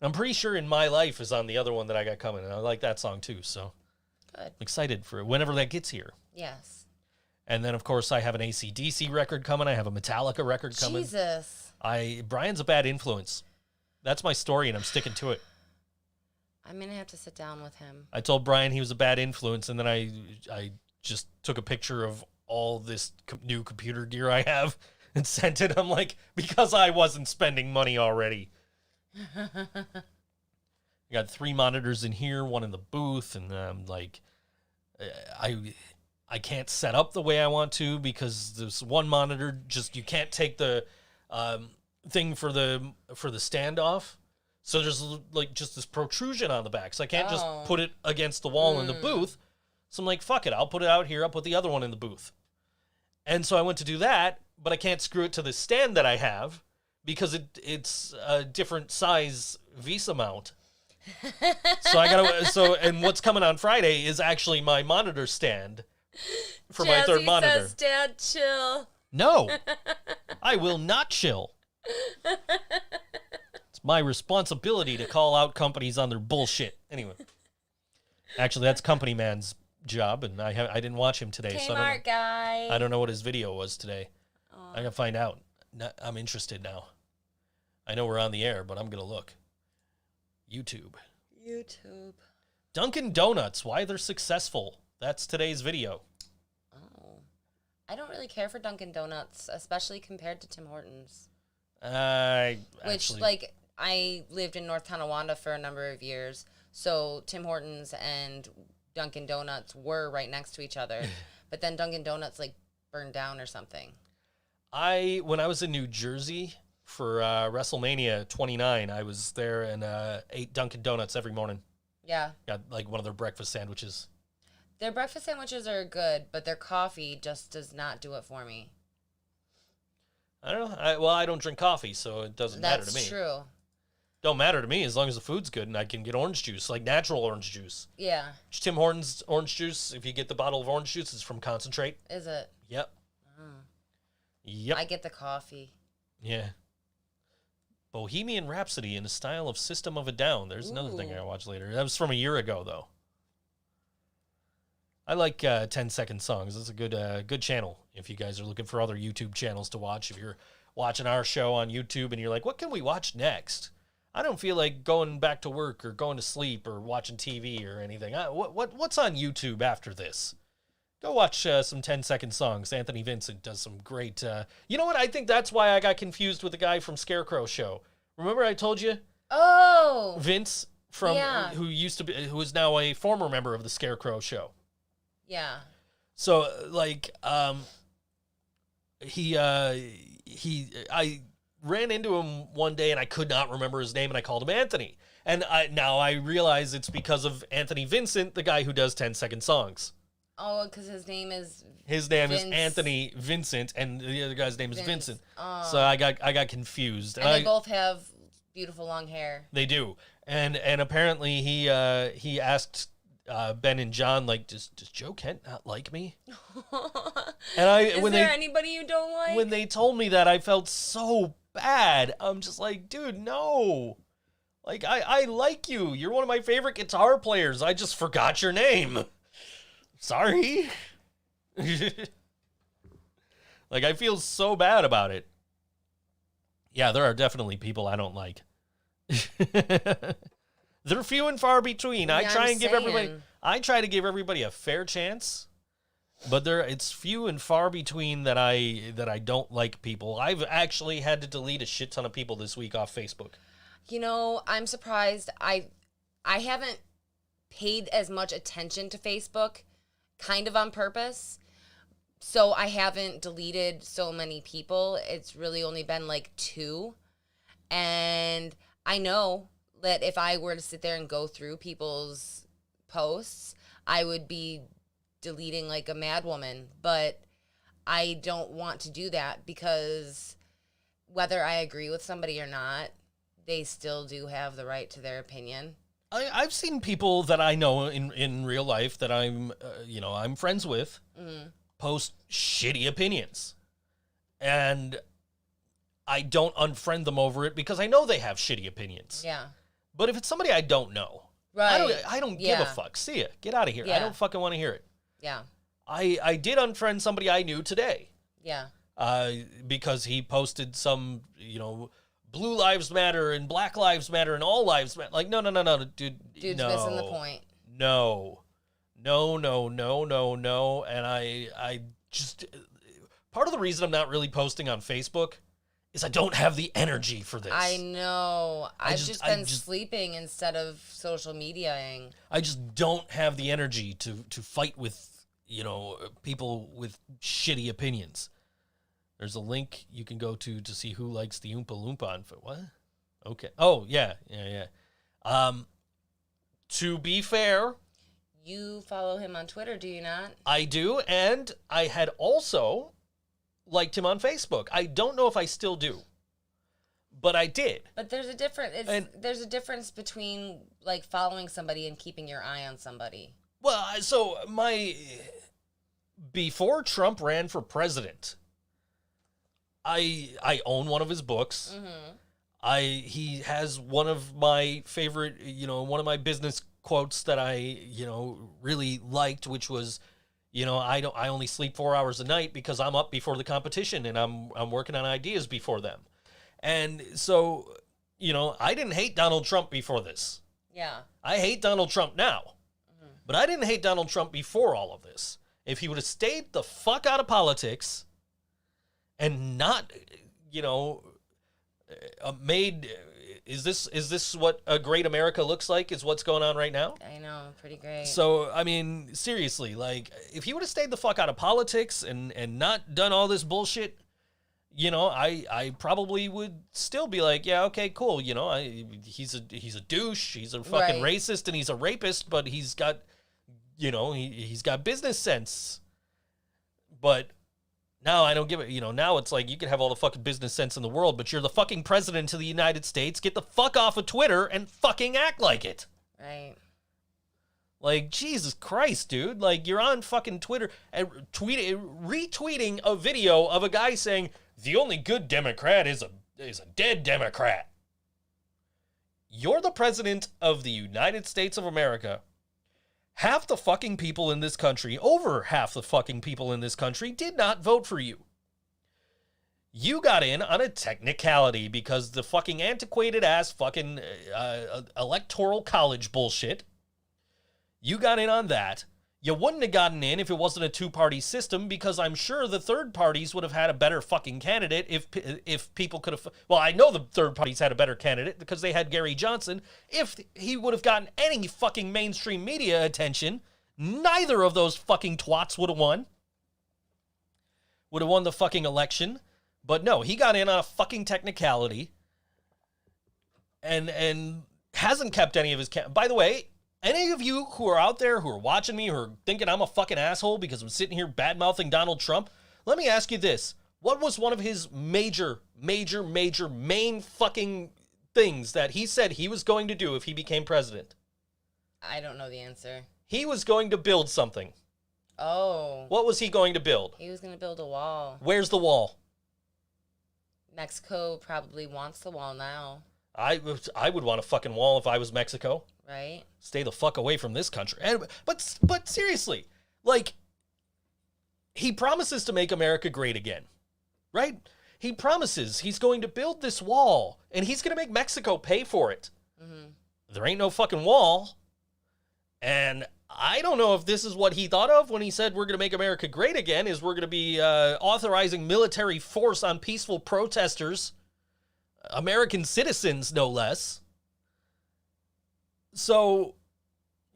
S2: I'm pretty sure In My Life is on the other one that I got coming, and I like that song too, so.
S3: Good.
S2: I'm excited for it whenever that gets here.
S3: Yes.
S2: And then, of course, I have an AC/DC record coming. I have a Metallica record coming.
S3: Jesus.
S2: Brian's a bad influence. That's my story, and I'm sticking to it.
S3: I'm going to have to sit down with him.
S2: I told Brian he was a bad influence, and then I just took a picture of all this new computer gear I have and sent it. I'm like, because I wasn't spending money already. I got 3 monitors in here, 1 in the booth, and like, I can't set up the way I want to because there's 1 monitor. Just you can't take the thing for the stand off, so there's like just this protrusion on the back. So I can't just put it against the wall in the booth. So I'm like, fuck it, I'll put it out here. I'll put the other one in the booth. And so I went to do that, but I can't screw it to the stand that I have because it's a different size Visa mount. And what's coming on Friday is actually my monitor stand for my third monitor.
S3: Says, Dad, chill.
S2: No, I will not chill. It's my responsibility to call out companies on their bullshit. Anyway, actually, that's Company Man's job, and I didn't watch him today, so I don't know what his video was today. I gotta find out. I'm interested now. I know we're on the air, but I'm gonna look. YouTube. Dunkin' Donuts, why they're successful. That's today's video.
S3: Oh. I don't really care for Dunkin' Donuts, especially compared to Tim Hortons.
S2: Actually,
S3: like, I lived in North Tonawanda for a number of years, so Tim Hortons and Dunkin' Donuts were right next to each other, but then Dunkin' Donuts, like, burned down or something.
S2: When I was in New Jersey for WrestleMania 29, I was there and ate Dunkin' Donuts every morning.
S3: Yeah.
S2: Got like one of their breakfast sandwiches.
S3: Their breakfast sandwiches are good, but their coffee just does not do it for me.
S2: I don't know. I don't drink coffee, so it doesn't matter to me.
S3: That's true.
S2: Don't matter to me as long as the food's good and I can get orange juice, like natural orange juice.
S3: Yeah.
S2: Tim Hortons orange juice, if you get the bottle of orange juice, it's from concentrate.
S3: Is it?
S2: Yep.
S3: Oh.
S2: Yep.
S3: I get the coffee.
S2: Yeah. Bohemian Rhapsody in the style of System of a Down. There's another thing I
S3: Ooh.
S2: watched later. That was from a year ago, though. I like 10-second songs. It's a good channel if you guys are looking for other YouTube channels to watch. If you're watching our show on YouTube and you're like, what can we watch next? I don't feel like going back to work or going to sleep or watching TV or anything. What's on YouTube after this? Go watch some 10-second songs. Anthony Vincent does some great... you know what? I think that's why I got confused with the guy from Scarecrow Show. Remember I told you?
S3: Oh!
S2: Vince, from
S3: Yeah.
S2: who is now a former member of the Scarecrow Show.
S3: Yeah.
S2: So, like, I ran into him one day and I could not remember his name and I called him Anthony. And now I realize it's because of Anthony Vincent, the guy who does 10-second songs.
S3: Oh, because his name is...
S2: His name is
S3: Vince.
S2: Anthony Vincent, and the other guy's name is
S3: Vince.
S2: Vincent.
S3: Oh.
S2: So I got confused.
S3: And they both have beautiful long hair.
S2: They do, and apparently he asked Ben and John, like, does Joe Kent not like me? And
S3: Is there anybody you don't like?
S2: when they told me that, I felt so bad. I'm just like, dude, no. Like, I like you. You're one of my favorite guitar players. I just forgot your name. Sorry. Like, I feel so bad about it. Yeah, there are definitely people I don't like. They're few and far between.
S3: Yeah,
S2: I try
S3: I'm
S2: and give I give everybody a fair chance, but it's few and far between that I don't like people. I've actually had to delete a shit ton of people this week off Facebook.
S3: You know, I'm surprised. I haven't paid as much attention to Facebook, kind of on purpose. So I haven't deleted so many people. It's really only been like 2. And I know that if I were to sit there and go through people's posts, I would be deleting like a madwoman. But I don't want to do that because whether I agree with somebody or not, they still do have the right to their opinion.
S2: I've seen people that I know in real life that I'm friends with post shitty opinions, and I don't unfriend them over it because I know they have shitty opinions.
S3: Yeah.
S2: But if it's somebody I don't know,
S3: Right.
S2: I don't give
S3: Yeah.
S2: a fuck. See ya. Get out of here. I
S3: Yeah.
S2: don't fucking want to hear it.
S3: Yeah.
S2: I did unfriend somebody I knew today.
S3: Yeah.
S2: Because he posted some, Blue Lives Matter and Black Lives Matter and all lives matter. Like, no, dude.
S3: Dude's
S2: no.
S3: missing the point.
S2: No. And I just, part of the reason I'm not really posting on Facebook is I don't have the energy for this.
S3: I know. I've just been
S2: just
S3: sleeping instead of social mediaing.
S2: I just don't have the energy to fight with, people with shitty opinions. There's a link you can go to see who likes the Oompa Loompa on what? Okay. Oh, yeah. To be fair,
S3: You follow him on Twitter, do you not?
S2: I do, and I had also liked him on Facebook. I don't know if I still do, but I did.
S3: But there's a there's a difference between like following somebody and keeping your eye on somebody.
S2: Well, so before Trump ran for president, I own one of his books.
S3: Mm-hmm.
S2: He has one of my favorite, one of my business quotes that I, really liked, which was, I only sleep 4 hours a night because I'm up before the competition and I'm working on ideas before them. And so, I didn't hate Donald Trump before this.
S3: Yeah.
S2: I hate Donald Trump now. But I didn't hate Donald Trump before all of this. If he would have stayed the fuck out of politics and not, made... Is this what a great America looks like, is what's going on right now?
S3: I know, pretty great.
S2: So, I mean, seriously, like, if he would have stayed the fuck out of politics and not done all this bullshit, you know, I probably would still be like, yeah, okay, cool. You know, he's a douche. He's a fucking racist and he's a rapist, but he's got, you know, he's got business sense. But now I don't give it, you know, now it's like you can have all the fucking business sense in the world, but you're the fucking president of the United States. Get the fuck off of Twitter and fucking act like it.
S3: Right.
S2: Like, Jesus Christ, dude. Like, you're on fucking Twitter and retweeting a video of a guy saying, the only good Democrat is a dead Democrat. You're the president of the United States of America. Half the fucking people in this country, over half the fucking people in this country, did not vote for you. You got in on a technicality because the fucking antiquated ass fucking electoral college bullshit. You got in on that. You wouldn't have gotten in if it wasn't a two-party system, because I'm sure the third parties would have had a better fucking candidate if people could have... Well, I know the third parties had a better candidate because they had Gary Johnson. If he would have gotten any fucking mainstream media attention, neither of those fucking twats would have won. Would have won the fucking election. But no, he got in on a fucking technicality and hasn't kept any of his... By the way... Any of you who are out there who are watching me who are thinking I'm a fucking asshole because I'm sitting here bad-mouthing Donald Trump, let me ask you this. What was one of his major main fucking things that he said he was going to do if he became president?
S3: I don't know the answer.
S2: He was going to build something.
S3: Oh.
S2: What was he going to build?
S3: He was going to build a wall.
S2: Where's the wall?
S3: Mexico probably wants the wall now.
S2: I would want a fucking wall if I was Mexico.
S3: Right?
S2: Stay the fuck away from this country. But seriously, like, he promises to make America great again, right? He promises he's going to build this wall, and he's going to make Mexico pay for it. Mm-hmm. There ain't no fucking wall. And I don't know if this is what he thought of when he said we're going to make America great again, is we're going to be authorizing military force on peaceful protesters, American citizens, no less. So,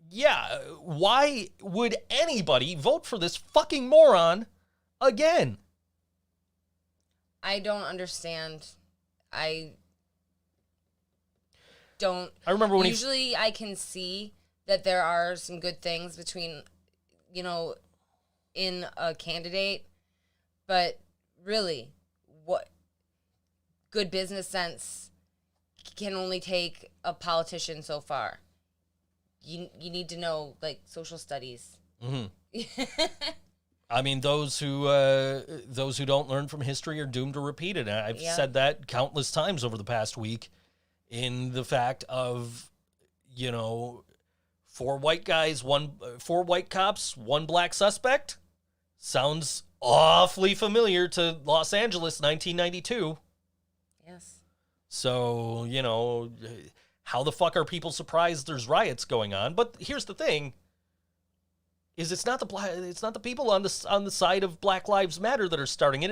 S2: yeah, why would anybody vote for this fucking moron again?
S3: I don't understand. I
S2: remember when
S3: usually I can see that there are some good things between, you know, in a candidate, but really, what good business sense can only take a politician so far. You need to know, like, social studies. Mm-hmm.
S2: I mean, those who don't learn from history are doomed to repeat it. And I've said that countless times over the past week, in the fact of, you know, 4 white cops, 1 black suspect. Sounds awfully familiar to Los Angeles, 1992.
S3: Yes.
S2: So, you know, how the fuck are people surprised there's riots going on? But here's the thing: is it's not the people on the side of Black Lives Matter that are starting it.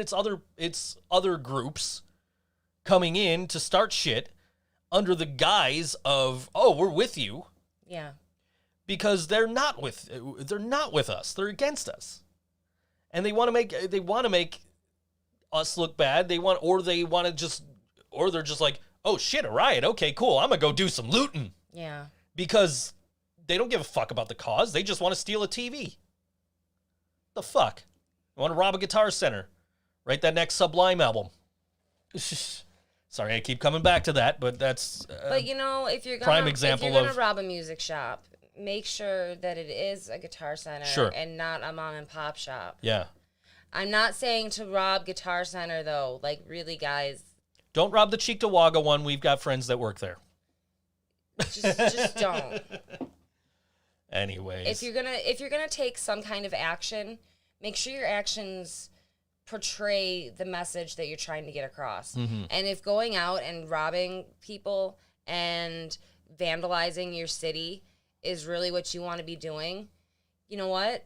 S2: It's other groups coming in to start shit under the guise of, oh, we're with you.
S3: Yeah. Because
S2: they're not with us. They're against us, and they want to make us look bad. Or they're just like, oh shit, a riot. Okay, cool. I'm gonna go do some looting.
S3: Yeah.
S2: Because they don't give a fuck about the cause. They just want to steal a TV. The fuck? You want to rob a Guitar Center? Write that next Sublime album. Sorry, I keep coming back to that, but that's
S3: but you know, if you're gonna rob a music shop, make sure that it is a Guitar Center and not a mom and pop shop.
S2: Yeah.
S3: I'm not saying to rob Guitar Center though. Like, really, guys.
S2: Don't rob the Cheektowaga one. We've got friends that work there.
S3: Just don't.
S2: Anyways,
S3: if you're gonna take some kind of action, make sure your actions portray the message that you're trying to get across. Mm-hmm. And if going out and robbing people and vandalizing your city is really what you want to be doing, you know what?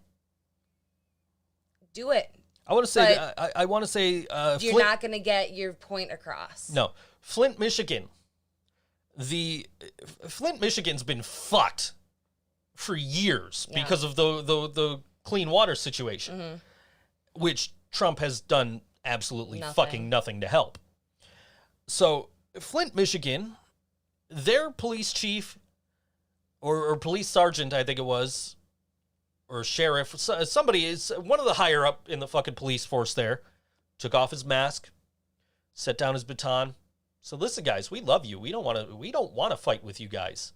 S3: Do it.
S2: I want to say, I want to say,
S3: you're not going to get your point across.
S2: No, Flint, Michigan. Flint, Michigan's been fucked for years because of the clean water situation, which Trump has done absolutely
S3: Nothing.
S2: fucking nothing to help. So Flint, Michigan, their police chief or police sergeant, I think it was, or sheriff, somebody is one of the higher up in the fucking police force there, took off his mask, set down his baton. So listen, guys, we love you. We don't want to fight with you guys.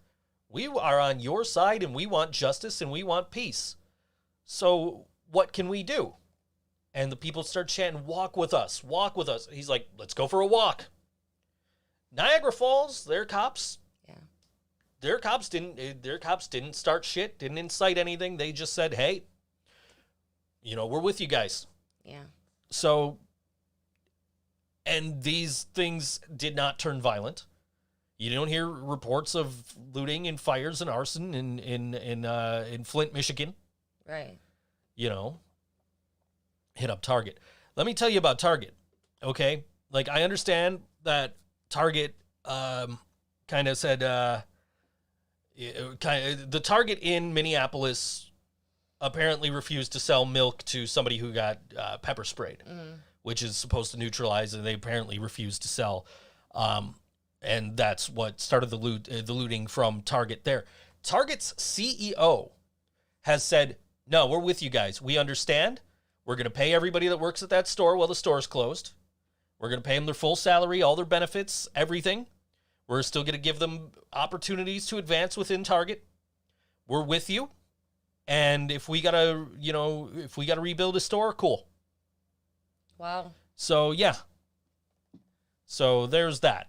S2: We are on your side, and we want justice, and we want peace. So what can we do? And the people start chanting, walk with us, walk with us. He's like, let's go for a walk. Niagara Falls, their cops didn't start shit, didn't incite anything. They just said, hey, we're with you guys.
S3: Yeah.
S2: So, and these things did not turn violent. You don't hear reports of looting and fires and arson in Flint, Michigan.
S3: Right.
S2: Hit up Target. Let me tell you about Target. Okay, like I understand that Target kind of said the Target in Minneapolis apparently refused to sell milk to somebody who got pepper sprayed, which is supposed to neutralize, and they apparently refused to sell. And that's what started the looting from Target there. Target's CEO has said, no, we're with you guys. We understand. We're going to pay everybody that works at that store while the store's closed. We're going to pay them their full salary, all their benefits, everything. We're still going to give them opportunities to advance within Target. We're with you. And if we got to, rebuild a store, cool.
S3: Wow.
S2: So, yeah. So there's that.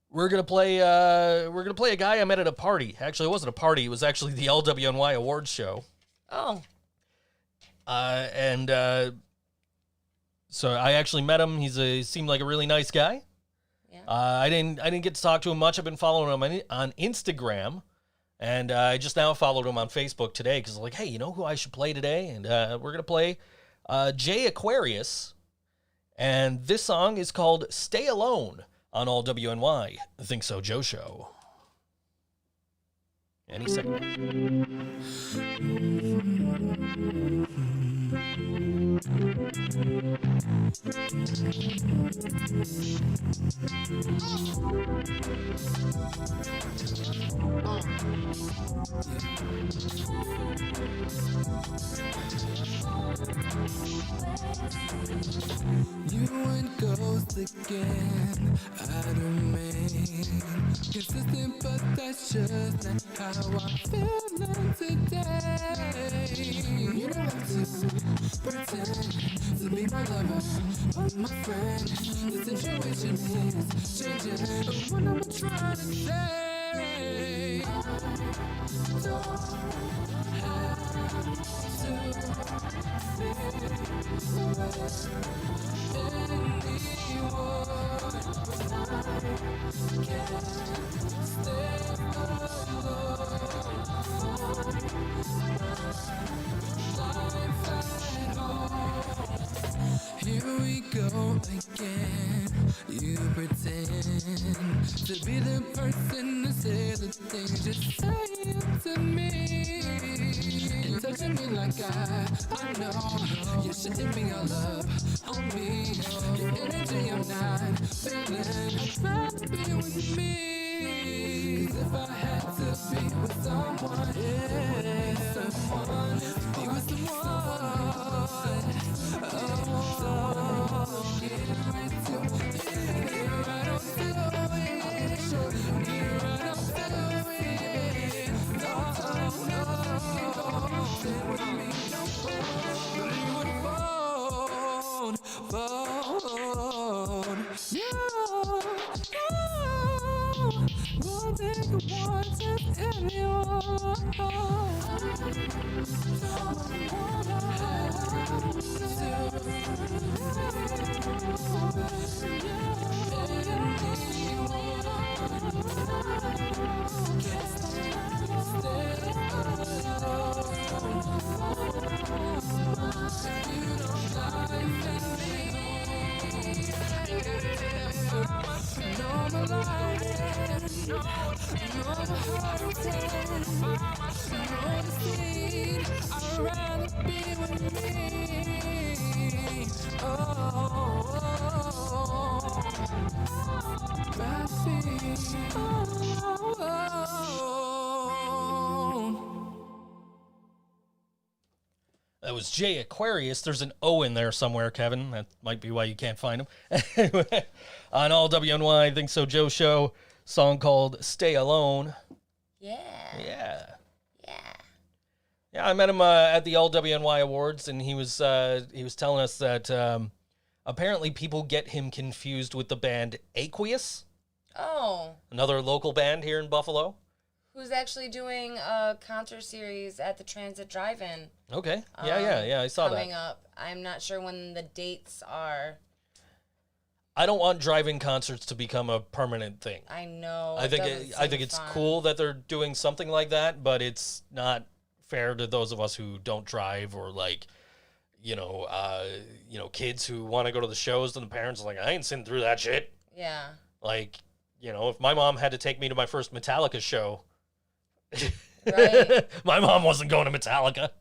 S2: We're gonna play a guy I met at a party. Actually, it wasn't a party. It was actually the LWNY Awards show.
S3: Oh.
S2: So I actually met him. He seemed like a really nice guy.
S3: Yeah.
S2: I didn't get to talk to him much. I've been following him on Instagram, and I just now followed him on Facebook today because I'm like, hey, you know who I should play today? And we're gonna play Jay Aquarious, and this song is called "Stay Alone" on all WNY, the Think So Joe Show. Any second.
S6: You went ghost again. I remain consistent, but that's just not how I'm feeling today. You don't have to pretend to be my lover or my friend. The situation is changing, but what I'm trying to say, I don't have Here we go again. You pretend to be the person to say the things you say to me. And touching me like I know you shouldn't be all up on me. Your energy I'm not feeling. I'd rather be with me. 'Cause if I had to be with someone, be with someone.
S2: That was Jay Aquarious. There's an O in there somewhere, Kevin. That might be why you can't find him. Anyway, on all WNY Think So Joe show, song called Stay Alone.
S3: Yeah.
S2: Yeah.
S3: Yeah.
S2: Yeah, I met him at the LWNY Awards, and he was telling us that apparently people get him confused with the band Aquarious,
S3: Oh.
S2: another local band here in Buffalo.
S3: Who's actually doing a concert series at the Transit Drive-In.
S2: Okay. Yeah, I saw
S3: coming
S2: that.
S3: up. I'm not sure when the dates are.
S2: I don't want drive-in concerts to become a permanent thing.
S3: I know.
S2: I think it's cool that they're doing something like that, but it's not fair to those of us who don't drive or like, kids who want to go to the shows and the parents are like, I ain't sitting through that shit.
S3: Yeah.
S2: Like, if my mom had to take me to my first Metallica show,
S3: Right.
S2: my mom wasn't going to Metallica.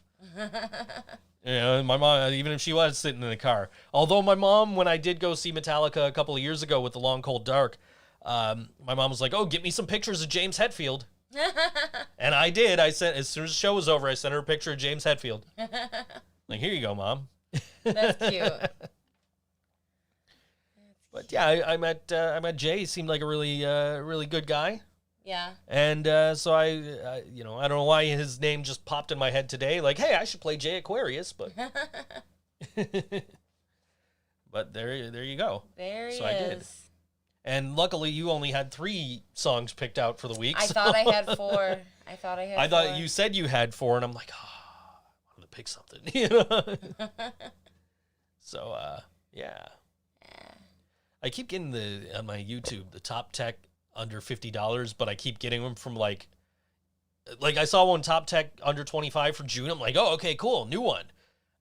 S2: My mom, even if she was sitting in the car. Although my mom, when I did go see Metallica a couple of years ago with The Long Cold Dark, my mom was like, oh, get me some pictures of James Hetfield. And I did. I sent, as soon as the show was over, I sent her a picture of James Hetfield. Like, here you go, Mom.
S3: That's cute.
S2: But yeah, I met Jay. He seemed like a really good guy.
S3: Yeah.
S2: And so I don't know why his name just popped in my head today. Like, hey, I should play Jay Aquarius, but but there you go.
S3: There he
S2: so
S3: is.
S2: I did. And luckily, you only had 3 songs picked out for the week.
S3: I thought I had 4. I
S2: thought you said you had 4, and I'm like, I wanted to pick something. So yeah. I keep getting on my YouTube the top tech under $50, but I keep getting them from like I saw one top tech under 25 for June. I'm like, oh, okay, cool, new one.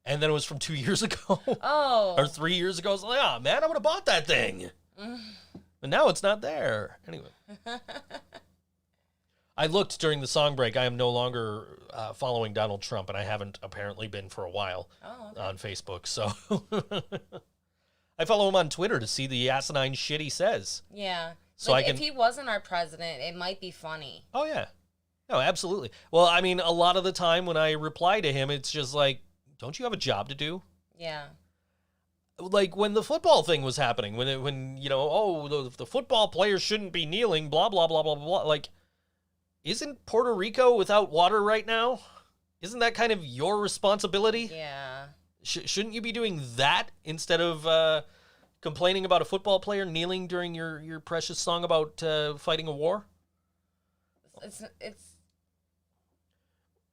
S2: And then it was from 2 years ago.
S3: Oh.
S2: Or 3 years ago. I was like, oh man, I would have bought that thing. But now it's not there. Anyway. I looked during the song break. I am no longer following Donald Trump, and I haven't apparently been for a while on Facebook. So I follow him on Twitter to see the asinine shit he says.
S3: Yeah.
S2: So
S3: like,
S2: I can...
S3: if he wasn't our president, it might be funny.
S2: Oh, yeah. No, absolutely. Well, I mean, a lot of the time when I reply to him, it's just like, don't you have a job to do?
S3: Yeah.
S2: Like when the football thing was happening, when the football players shouldn't be kneeling, blah, blah, blah, blah, blah. Like, isn't Puerto Rico without water right now? Isn't that kind of your responsibility?
S3: Yeah.
S2: Shouldn't you be doing that instead of complaining about a football player kneeling during your precious song about fighting a war?
S3: It's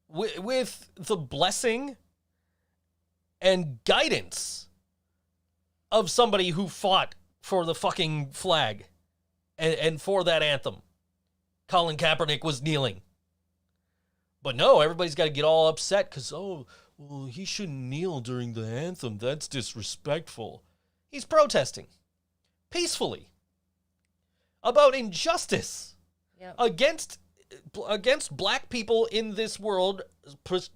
S2: with the blessing and guidance of somebody who fought for the fucking flag and for that anthem. Colin Kaepernick was kneeling. But no, everybody's got to get all upset because, he shouldn't kneel during the anthem. That's disrespectful. He's protesting peacefully about injustice against black people in this world,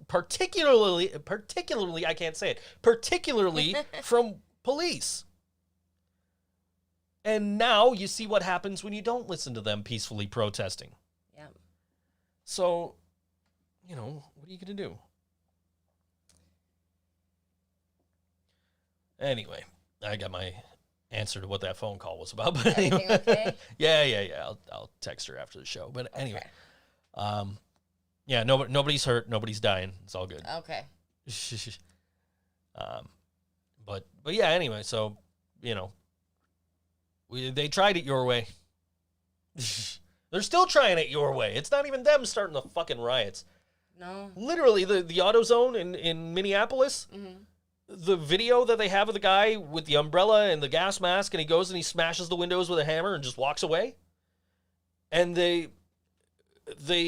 S2: particularly I can't say it, particularly from police. And now you see what happens when you don't listen to them peacefully protesting.
S3: Yeah.
S2: So, what are you going to do? Anyway, I got my answer to what that phone call was about. But
S3: Everything okay?
S2: Yeah. I'll text her after the show. But anyway, nobody's hurt, nobody's dying. It's all good.
S3: Okay.
S2: But yeah. Anyway, so they tried it your way. They're still trying it your way. It's not even them starting the fucking riots.
S3: No.
S2: Literally, the AutoZone in Minneapolis.
S3: Mm-hmm.
S2: The video that they have of the guy with the umbrella and the gas mask, and he goes and he smashes the windows with a hammer and just walks away. And they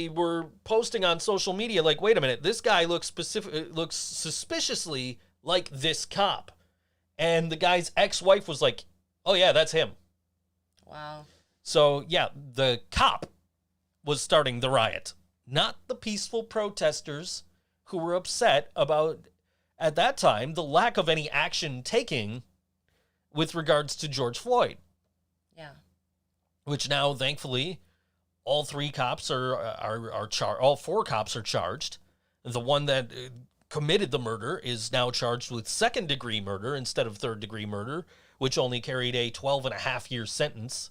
S2: were posting on social media like, wait a minute, this guy looks suspiciously like this cop. And the guy's ex-wife was like, oh yeah, that's him.
S3: Wow.
S2: So yeah, the cop was starting the riot, not the peaceful protesters who were upset about, at that time, the lack of any action taking with regards to George Floyd.
S3: Yeah.
S2: Which now, thankfully, all 3 cops all 4 cops are charged. The one that committed the murder is now charged with second-degree murder instead of third-degree murder, which only carried a 12.5-year sentence.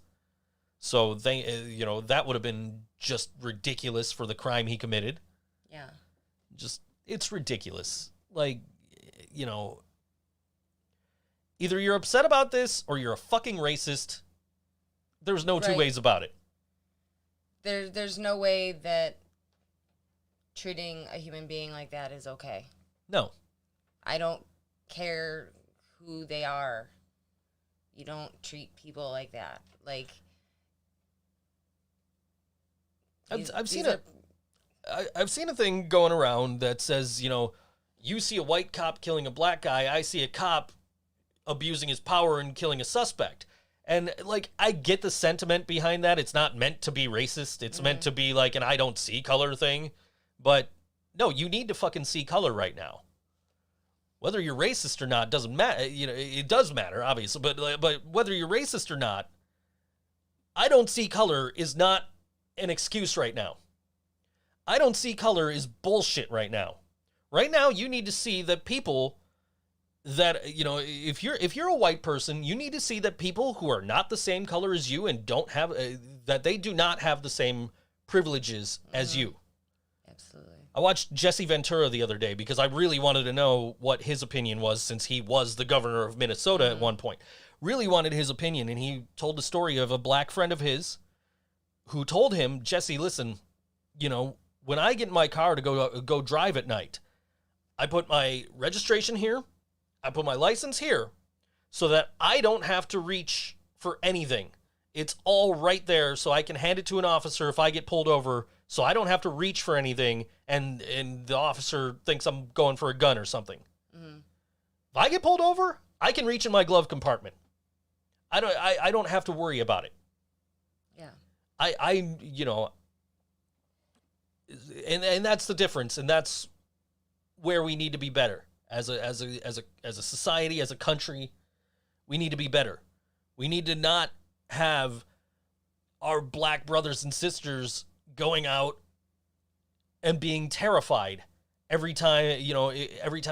S2: So they, that would have been just ridiculous for the crime he committed.
S3: Yeah.
S2: It's ridiculous. Like, either you're upset about this or you're a fucking racist. There's no two ways about it.
S3: There's no way that treating a human being like that is okay.
S2: No.
S3: I don't care who they are. You don't treat people like that. Like,
S2: I've seen a thing going around that says, you see a white cop killing a black guy, I see a cop abusing his power and killing a suspect. And, like, I get the sentiment behind that. It's not meant to be racist. It's meant to be, like, an I don't see color thing. But, no, you need to fucking see color right now. Whether you're racist or not doesn't matter. It does matter, obviously. But whether you're racist or not, I don't see color is not an excuse right now. I don't see color is bullshit right now. Right now, you need to see that people that, if you're a white person, you need to see that people who are not the same color as you and don't have, that they do not have the same privileges as you.
S3: Absolutely.
S2: I watched Jesse Ventura the other day because I really wanted to know what his opinion was, since he was the governor of Minnesota at one point. Really wanted his opinion, and he told the story of a black friend of his who told him, Jesse, listen, when I get in my car to go drive at night, I put my registration here, I put my license here, so that I don't have to reach for anything. It's all right there, so I can hand it to an officer if I get pulled over, so I don't have to reach for anything, and the officer thinks I'm going for a gun or something. Mm-hmm. If I get pulled over, I can reach in my glove compartment. I don't have to worry about it.
S3: Yeah.
S2: And that's the difference, and that's where we need to be better as a society, as a country. We need to be better. We need to not have our black brothers and sisters going out and being terrified every time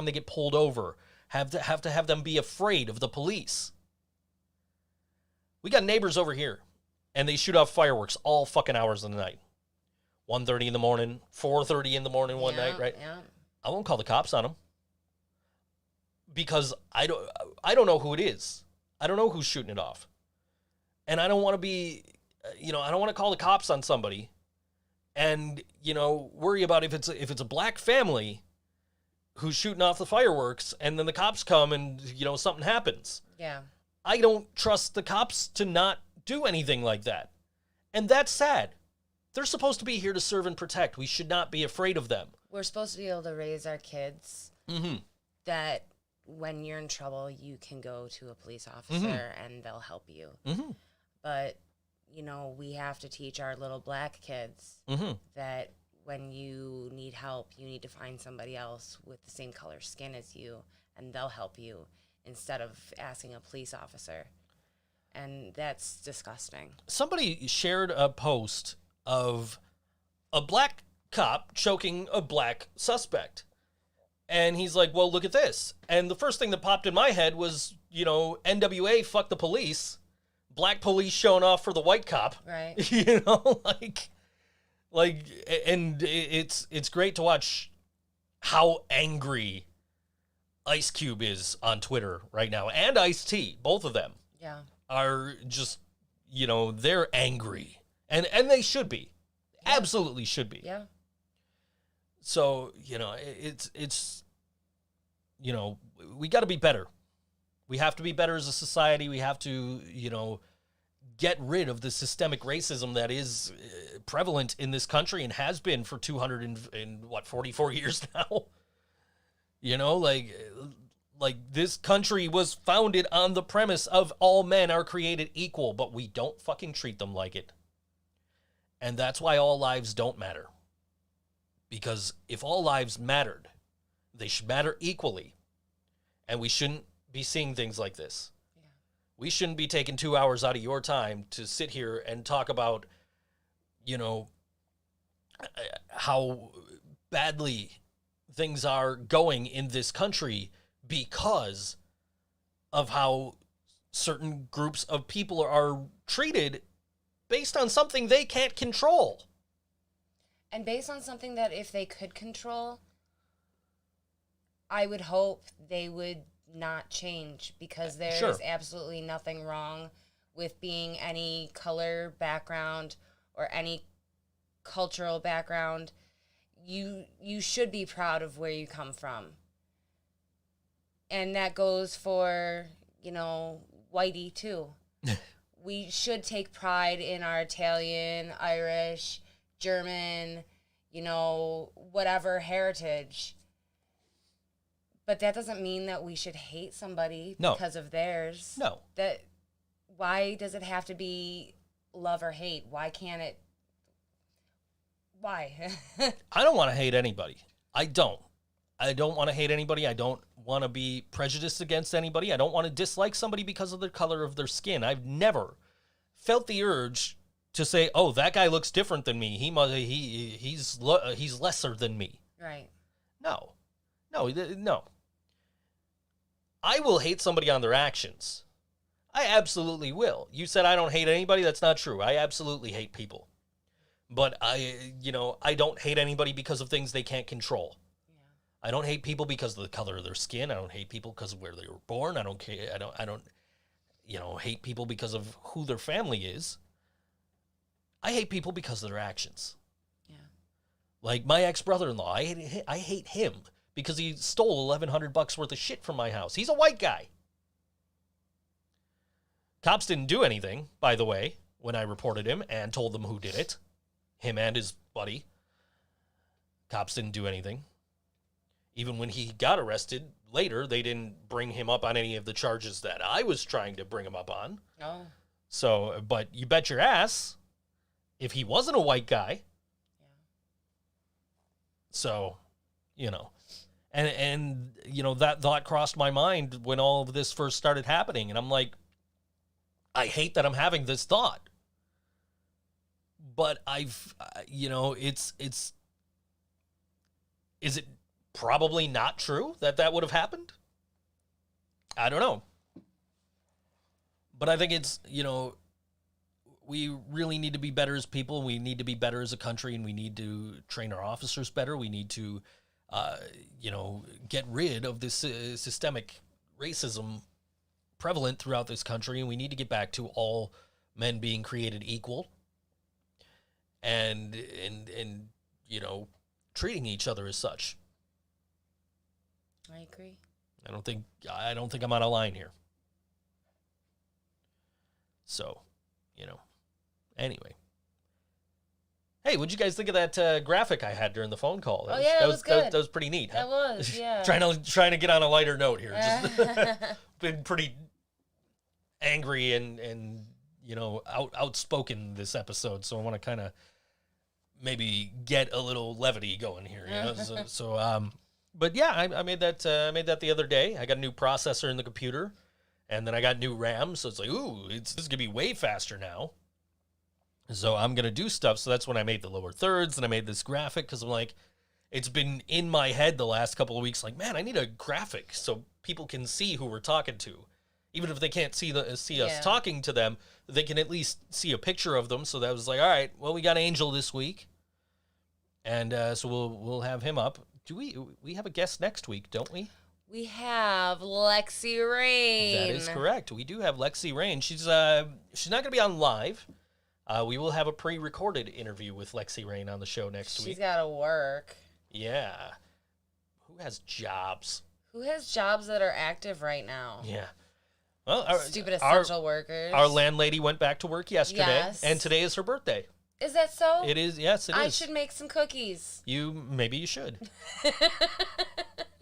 S2: they get pulled over. Have to have them be afraid of the police. We got neighbors over here, and they shoot off fireworks all fucking hours of the night. 1:30 in the morning, 4:30 in the morning one night, right?
S3: Yeah.
S2: I won't call the cops on them because I don't know who it is. I don't know who's shooting it off. And I don't want to be, I don't want to call the cops on somebody and, worry about if it's a black family who's shooting off the fireworks and then the cops come and, something happens.
S3: Yeah.
S2: I don't trust the cops to not do anything like that. And that's sad. They're supposed to be here to serve and protect. We should not be afraid of them.
S3: We're supposed to be able to raise our kids that when you're in trouble, you can go to a police officer and they'll help you. Mm-hmm. But, we have to teach our little black kids that when you need help, you need to find somebody else with the same color skin as you, and they'll help you instead of asking a police officer. And that's disgusting.
S2: Somebody shared a post of a black cop choking a black suspect. And he's like, well, look at this. And the first thing that popped in my head was, NWA, fuck the police. Black police showing off for the white cop.
S3: Right.
S2: And it's great to watch how angry Ice Cube is on Twitter right now. And Ice-T, both of them.
S3: Yeah.
S2: Are just, they're angry. And they should be. Yeah. Absolutely should be.
S3: Yeah.
S2: So, it's we got to be better. We have to be better as a society. We have to, get rid of the systemic racism that is prevalent in this country and has been for 44 years now. Like this country was founded on the premise of all men are created equal, but we don't fucking treat them like it. And that's why all lives don't matter. Because if all lives mattered, they should matter equally. And we shouldn't be seeing things like this. Yeah. We shouldn't be taking 2 hours out of your time to sit here and talk about, how badly things are going in this country because of how certain groups of people are treated based on something they can't control.
S3: And based on something that if they could control, I would hope they would not change, because there is absolutely nothing wrong with being any color background or any cultural background. You should be proud of where you come from. And that goes for, whitey too. We should take pride in our Italian, Irish, German, whatever heritage. But that doesn't mean that we should hate somebody because of theirs.
S2: No.
S3: Why does it have to be love or hate? Why can't it? Why?
S2: I don't want to hate anybody. I don't want to hate anybody. I don't want to be prejudiced against anybody. I don't want to dislike somebody because of the color of their skin. I've never felt the urge to say, "Oh, that guy looks different than me. He's lesser than me."
S3: Right.
S2: No. I will hate somebody on their actions. I absolutely will. You said I don't hate anybody. That's not true. I absolutely hate people. But I don't hate anybody because of things they can't control. Yeah. I don't hate people because of the color of their skin. I don't hate people because of where they were born. I don't hate people because of who their family is. I hate people because of their actions. Yeah. Like my ex-brother-in-law, I hate him because he stole $1,100 worth of shit from my house. He's a white guy. Cops didn't do anything, by the way, when I reported him and told them who did it. Him and his buddy. Cops didn't do anything. Even when he got arrested later, they didn't bring him up on any of the charges that I was trying to bring him up on. Oh. So, but you bet your ass, if he wasn't a white guy. Yeah. So, And that thought crossed my mind when all of this first started happening. And I'm like, I hate that I'm having this thought. But is it probably not true that would have happened? I don't know. But I think it's, we really need to be better as people. We need to be better as a country, and we need to train our officers better. We need to get rid of this systemic racism prevalent throughout this country, and we need to get back to all men being created equal and treating each other as such.
S3: I agree.
S2: I don't think I'm out of line here. So, anyway. Hey, what'd you guys think of that graphic I had during the phone call?
S3: That was good.
S2: That was pretty neat.
S3: That was, yeah.
S2: trying to get on a lighter note here. Just been pretty angry and outspoken this episode, so I want to kind of maybe get a little levity going here. But yeah, I made that the other day. I got a new processor in the computer, and then I got new RAM, so it's like, ooh, this is gonna be way faster now. So I'm going to do stuff. So that's when I made the lower thirds and I made this graphic because I'm like, it's been in my head the last couple of weeks. Like, man, I need a graphic so people can see who we're talking to. Even if they can't see us talking to them, they can at least see a picture of them. So that was like, all right, well, we got Angel this week. And so we'll have him up. Do we have a guest next week, don't we?
S3: We have Lexi Rain.
S2: That is correct. We do have Lexi Rain. She's not going to be on live. We will have a pre-recorded interview with Lexi Rain on the show next week.
S3: She's got to work.
S2: Yeah. Who has jobs?
S3: Who has jobs that are active right now?
S2: Yeah. Well,
S3: stupid essential workers.
S2: Our landlady went back to work yesterday, and today is her birthday.
S3: Is that so?
S2: It is. Yes, it is.
S3: I should make some cookies.
S2: Maybe you should.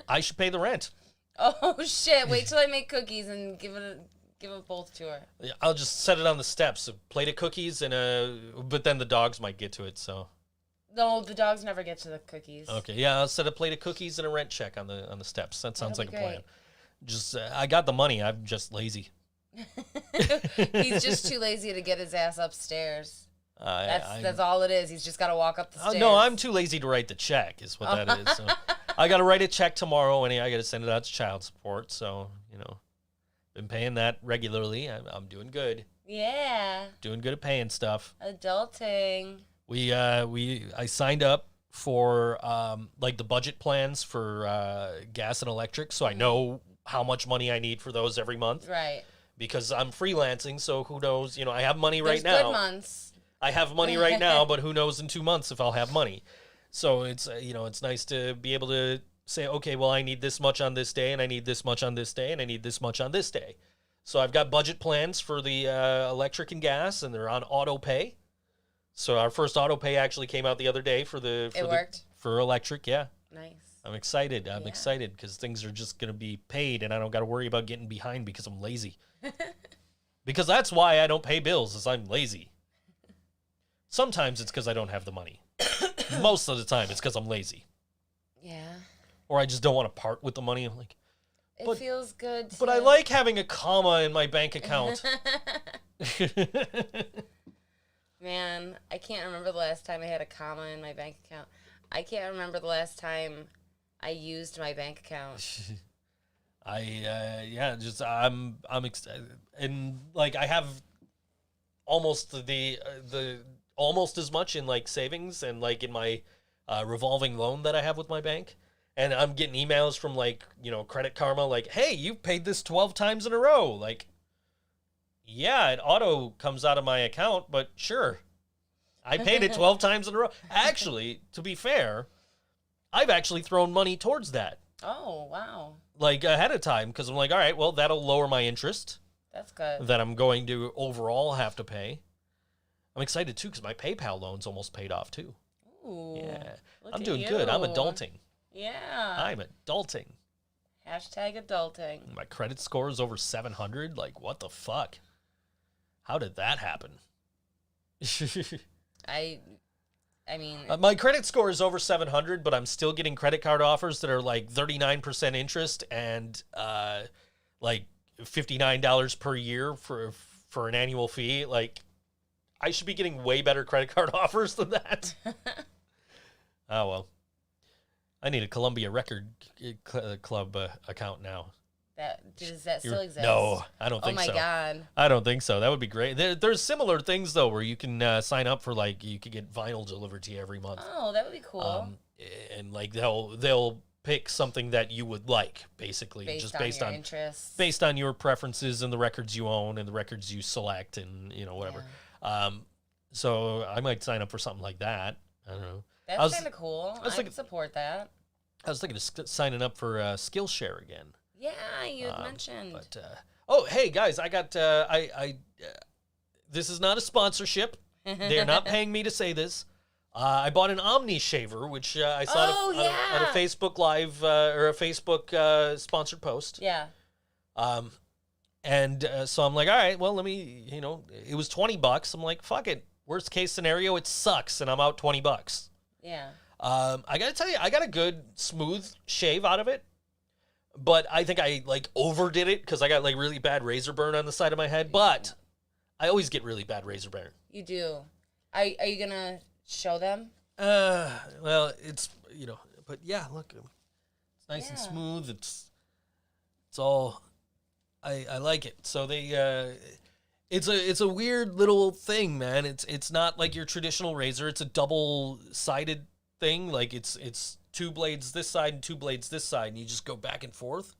S2: I should pay the rent.
S3: Oh shit! Wait till I make cookies and give it both to her.
S2: Yeah, I'll just set it on the steps. A plate of cookies but then the dogs might get to it. So.
S3: No, the dogs never get to the cookies.
S2: Okay, yeah, I'll set a plate of cookies and a rent check on the steps. That sounds like a plan. Just I got the money. I'm just lazy.
S3: He's just too lazy to get his ass upstairs. That's all it is. He's just got to walk up the stairs.
S2: No, I'm too lazy to write the check. Is what that is. So. I got to write a check tomorrow, and I got to send it out to child support. So, been paying that regularly. I'm doing good.
S3: Yeah.
S2: Doing good at paying stuff.
S3: Adulting.
S2: I signed up for like the budget plans for gas and electric, so I know how much money I need for those every month.
S3: Right.
S2: Because I'm freelancing, so who knows? I have money right
S3: There's
S2: now.
S3: good months.
S2: I have money right now, but who knows in 2 months if I'll have money. So it's it's nice to be able to say, okay, well, I need this much on this day, and I need this much on this day, and I need this much on this day. So I've got budget plans for the electric and gas, and they're on auto pay. So our first auto pay actually came out the other day for electric. Yeah,
S3: Nice.
S2: I'm excited. I'm excited because things are just going to be paid, and I don't got to worry about getting behind because I'm lazy. Because that's why I don't pay bills, is I'm lazy. Sometimes it's because I don't have the money. Most of the time it's because I'm lazy.
S3: Yeah.
S2: Or I just don't want to part with the money. I'm like,
S3: It feels good.
S2: but I like having a comma in my bank account.
S3: Man, I can't remember the last time I had a comma in my bank account. I can't remember the last time I used my bank account.
S2: I'm excited, and like I have almost the almost as much in like savings and like in my revolving loan that I have with my bank, and I'm getting emails from like Credit Karma like, hey, you've paid this 12 times in a row. Like, yeah, it auto comes out of my account, but sure, I paid it 12 times in a row. Actually, to be fair, I've actually thrown money towards that.
S3: Oh, wow.
S2: Like ahead of time, because I'm like, all right, well, that'll lower my interest
S3: That's good.
S2: that I'm going to overall have to pay. I'm excited too because my PayPal loan's almost paid off too.
S3: Ooh.
S2: Yeah,
S3: Look
S2: I'm
S3: at
S2: doing
S3: you.
S2: good. I'm adulting.
S3: Yeah.
S2: I'm adulting.
S3: Hashtag adulting.
S2: My credit score is over 700. Like, what the fuck? How did that happen?
S3: I mean,
S2: My credit score is over 700, but I'm still getting credit card offers that are like 39% interest and like $59 per year for an annual fee. Like, I should be getting way better credit card offers than that. Oh, well. I need a Columbia Record Club account now.
S3: does that still exist?
S2: No, I don't think so.
S3: Oh my God.
S2: I don't think so. That would be great. There's similar things though, where you can sign up for like you could get vinyl delivered to you every month.
S3: Oh, that would be cool.
S2: And like they'll pick something that you would like, basically,
S3: based on your interests.
S2: based on your preferences and the records you own and the records you select and whatever.
S3: Yeah.
S2: So I might sign up for something like that. I don't know.
S3: That's kind of cool. I
S2: thinking-
S3: can support that.
S2: I was thinking of signing up for Skillshare again.
S3: Yeah, you had mentioned.
S2: But oh, hey guys, I got this is not a sponsorship. They're not paying me to say this. I bought an Omni shaver, which I saw on a Facebook Live or a Facebook sponsored post.
S3: Yeah.
S2: And so I'm like, all right, well, let me, it was $20. I'm like, fuck it. Worst case scenario, it sucks, and I'm out $20.
S3: Yeah.
S2: I gotta tell you, I got a good smooth shave out of it, but I think I like overdid it because I got like really bad razor burn on the side of my head. But I always get really bad razor burn.
S3: You do. Are you gonna show them?
S2: Well, it's but yeah, look, it's nice and smooth. It's all I like it. So they it's a weird little thing, man. It's not like your traditional razor. It's a double-sided thing. Like it's two blades this side and two blades this side, and you just go back and forth.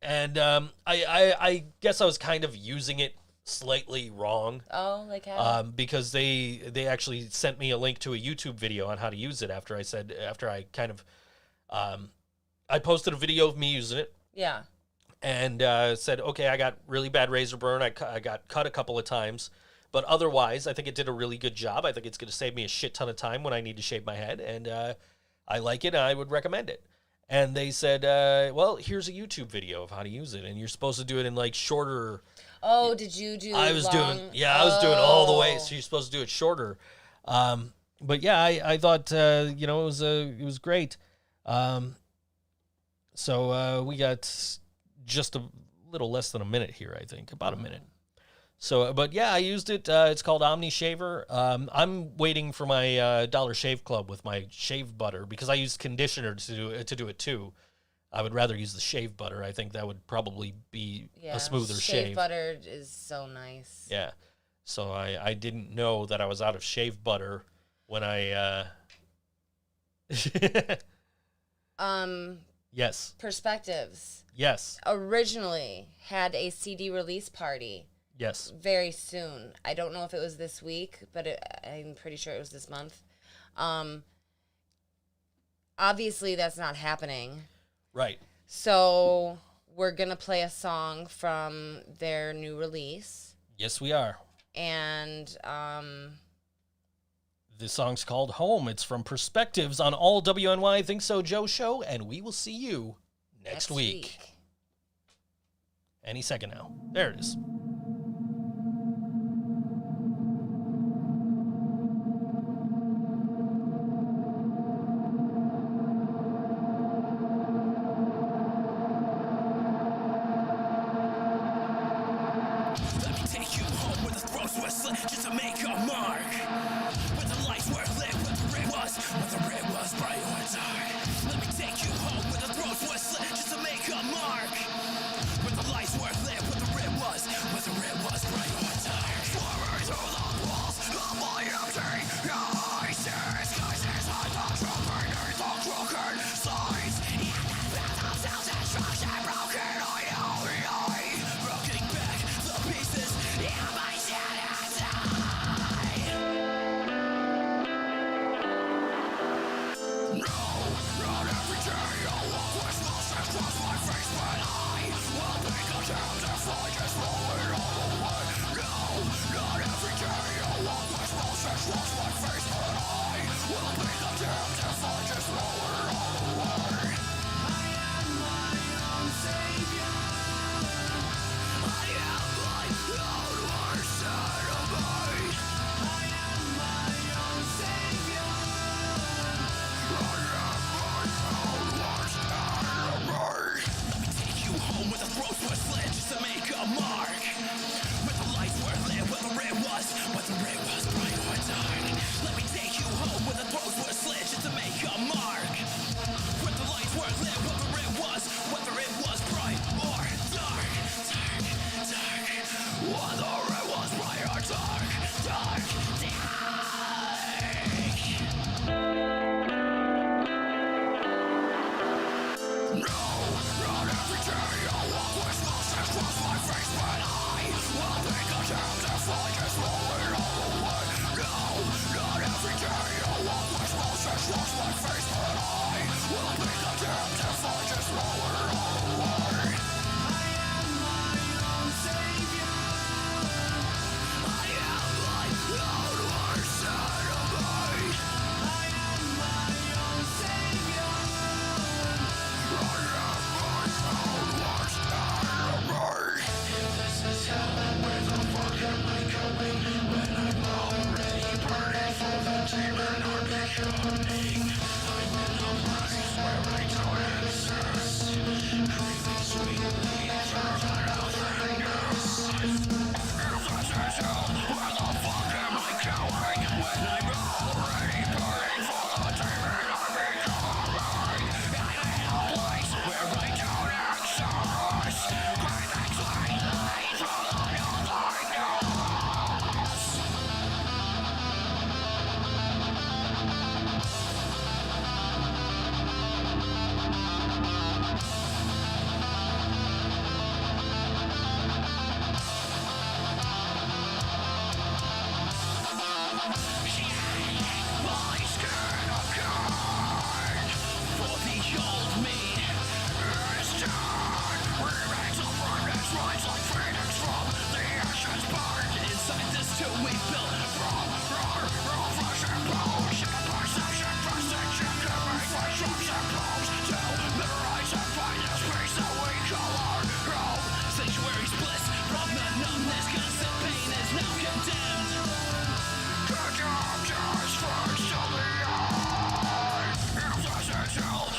S2: And I guess I was kind of using it slightly wrong.
S3: Oh, like how?
S2: Because they actually sent me a link to a YouTube video on how to use it after I kind of I posted a video of me using it.
S3: Yeah.
S2: And said, okay, I got really bad razor burn. I got cut a couple of times. But otherwise, I think it did a really good job. I think it's going to save me a shit ton of time when I need to shave my head. And I like it, and I would recommend it. And they said, well, here's a YouTube video of how to use it. And you're supposed to do it in, like, shorter.
S3: Oh, did you do
S2: I was
S3: long?
S2: doing all the way. So you're supposed to do it shorter. But, yeah, I thought, it was great. So we got just a little less than a minute here, I think. About a minute. So, but yeah, I used it. It's called Omni Shaver. I'm waiting for my Dollar Shave Club with my shave butter because I use conditioner to do it too. I would rather use the shave butter. I think that would probably be a smoother shave.
S3: Shave butter is so nice.
S2: Yeah. So I didn't know that I was out of shave butter when I Yes.
S3: Perspectives.
S2: Yes.
S3: Originally had a CD release party.
S2: Yes.
S3: Very soon. I don't know if it was this week, but I'm pretty sure it was this month. Obviously, that's not happening.
S2: Right.
S3: So we're going to play a song from their new release.
S2: Yes, we are.
S3: And
S2: this song's called Home. It's from Perspectives on all WNY Think So Joe show, and we will see you next week. Any second now. There it is.
S6: Just to make a mark. When the lights were lit, when the red was bright or dark. Let me take you home when the throats were slit, just to make a mark. When the lights were lit, when the red was bright or dark. Swarming through the walls of my empty eyes, skies hide the truth beneath the crooked signs. And the path of self-destruction broken, I know, broken back the pieces in my shadow.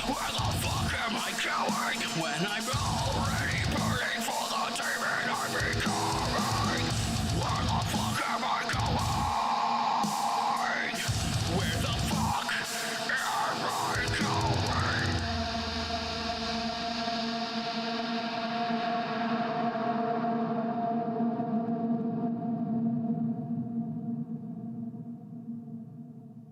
S6: Where the fuck am I going when I roll?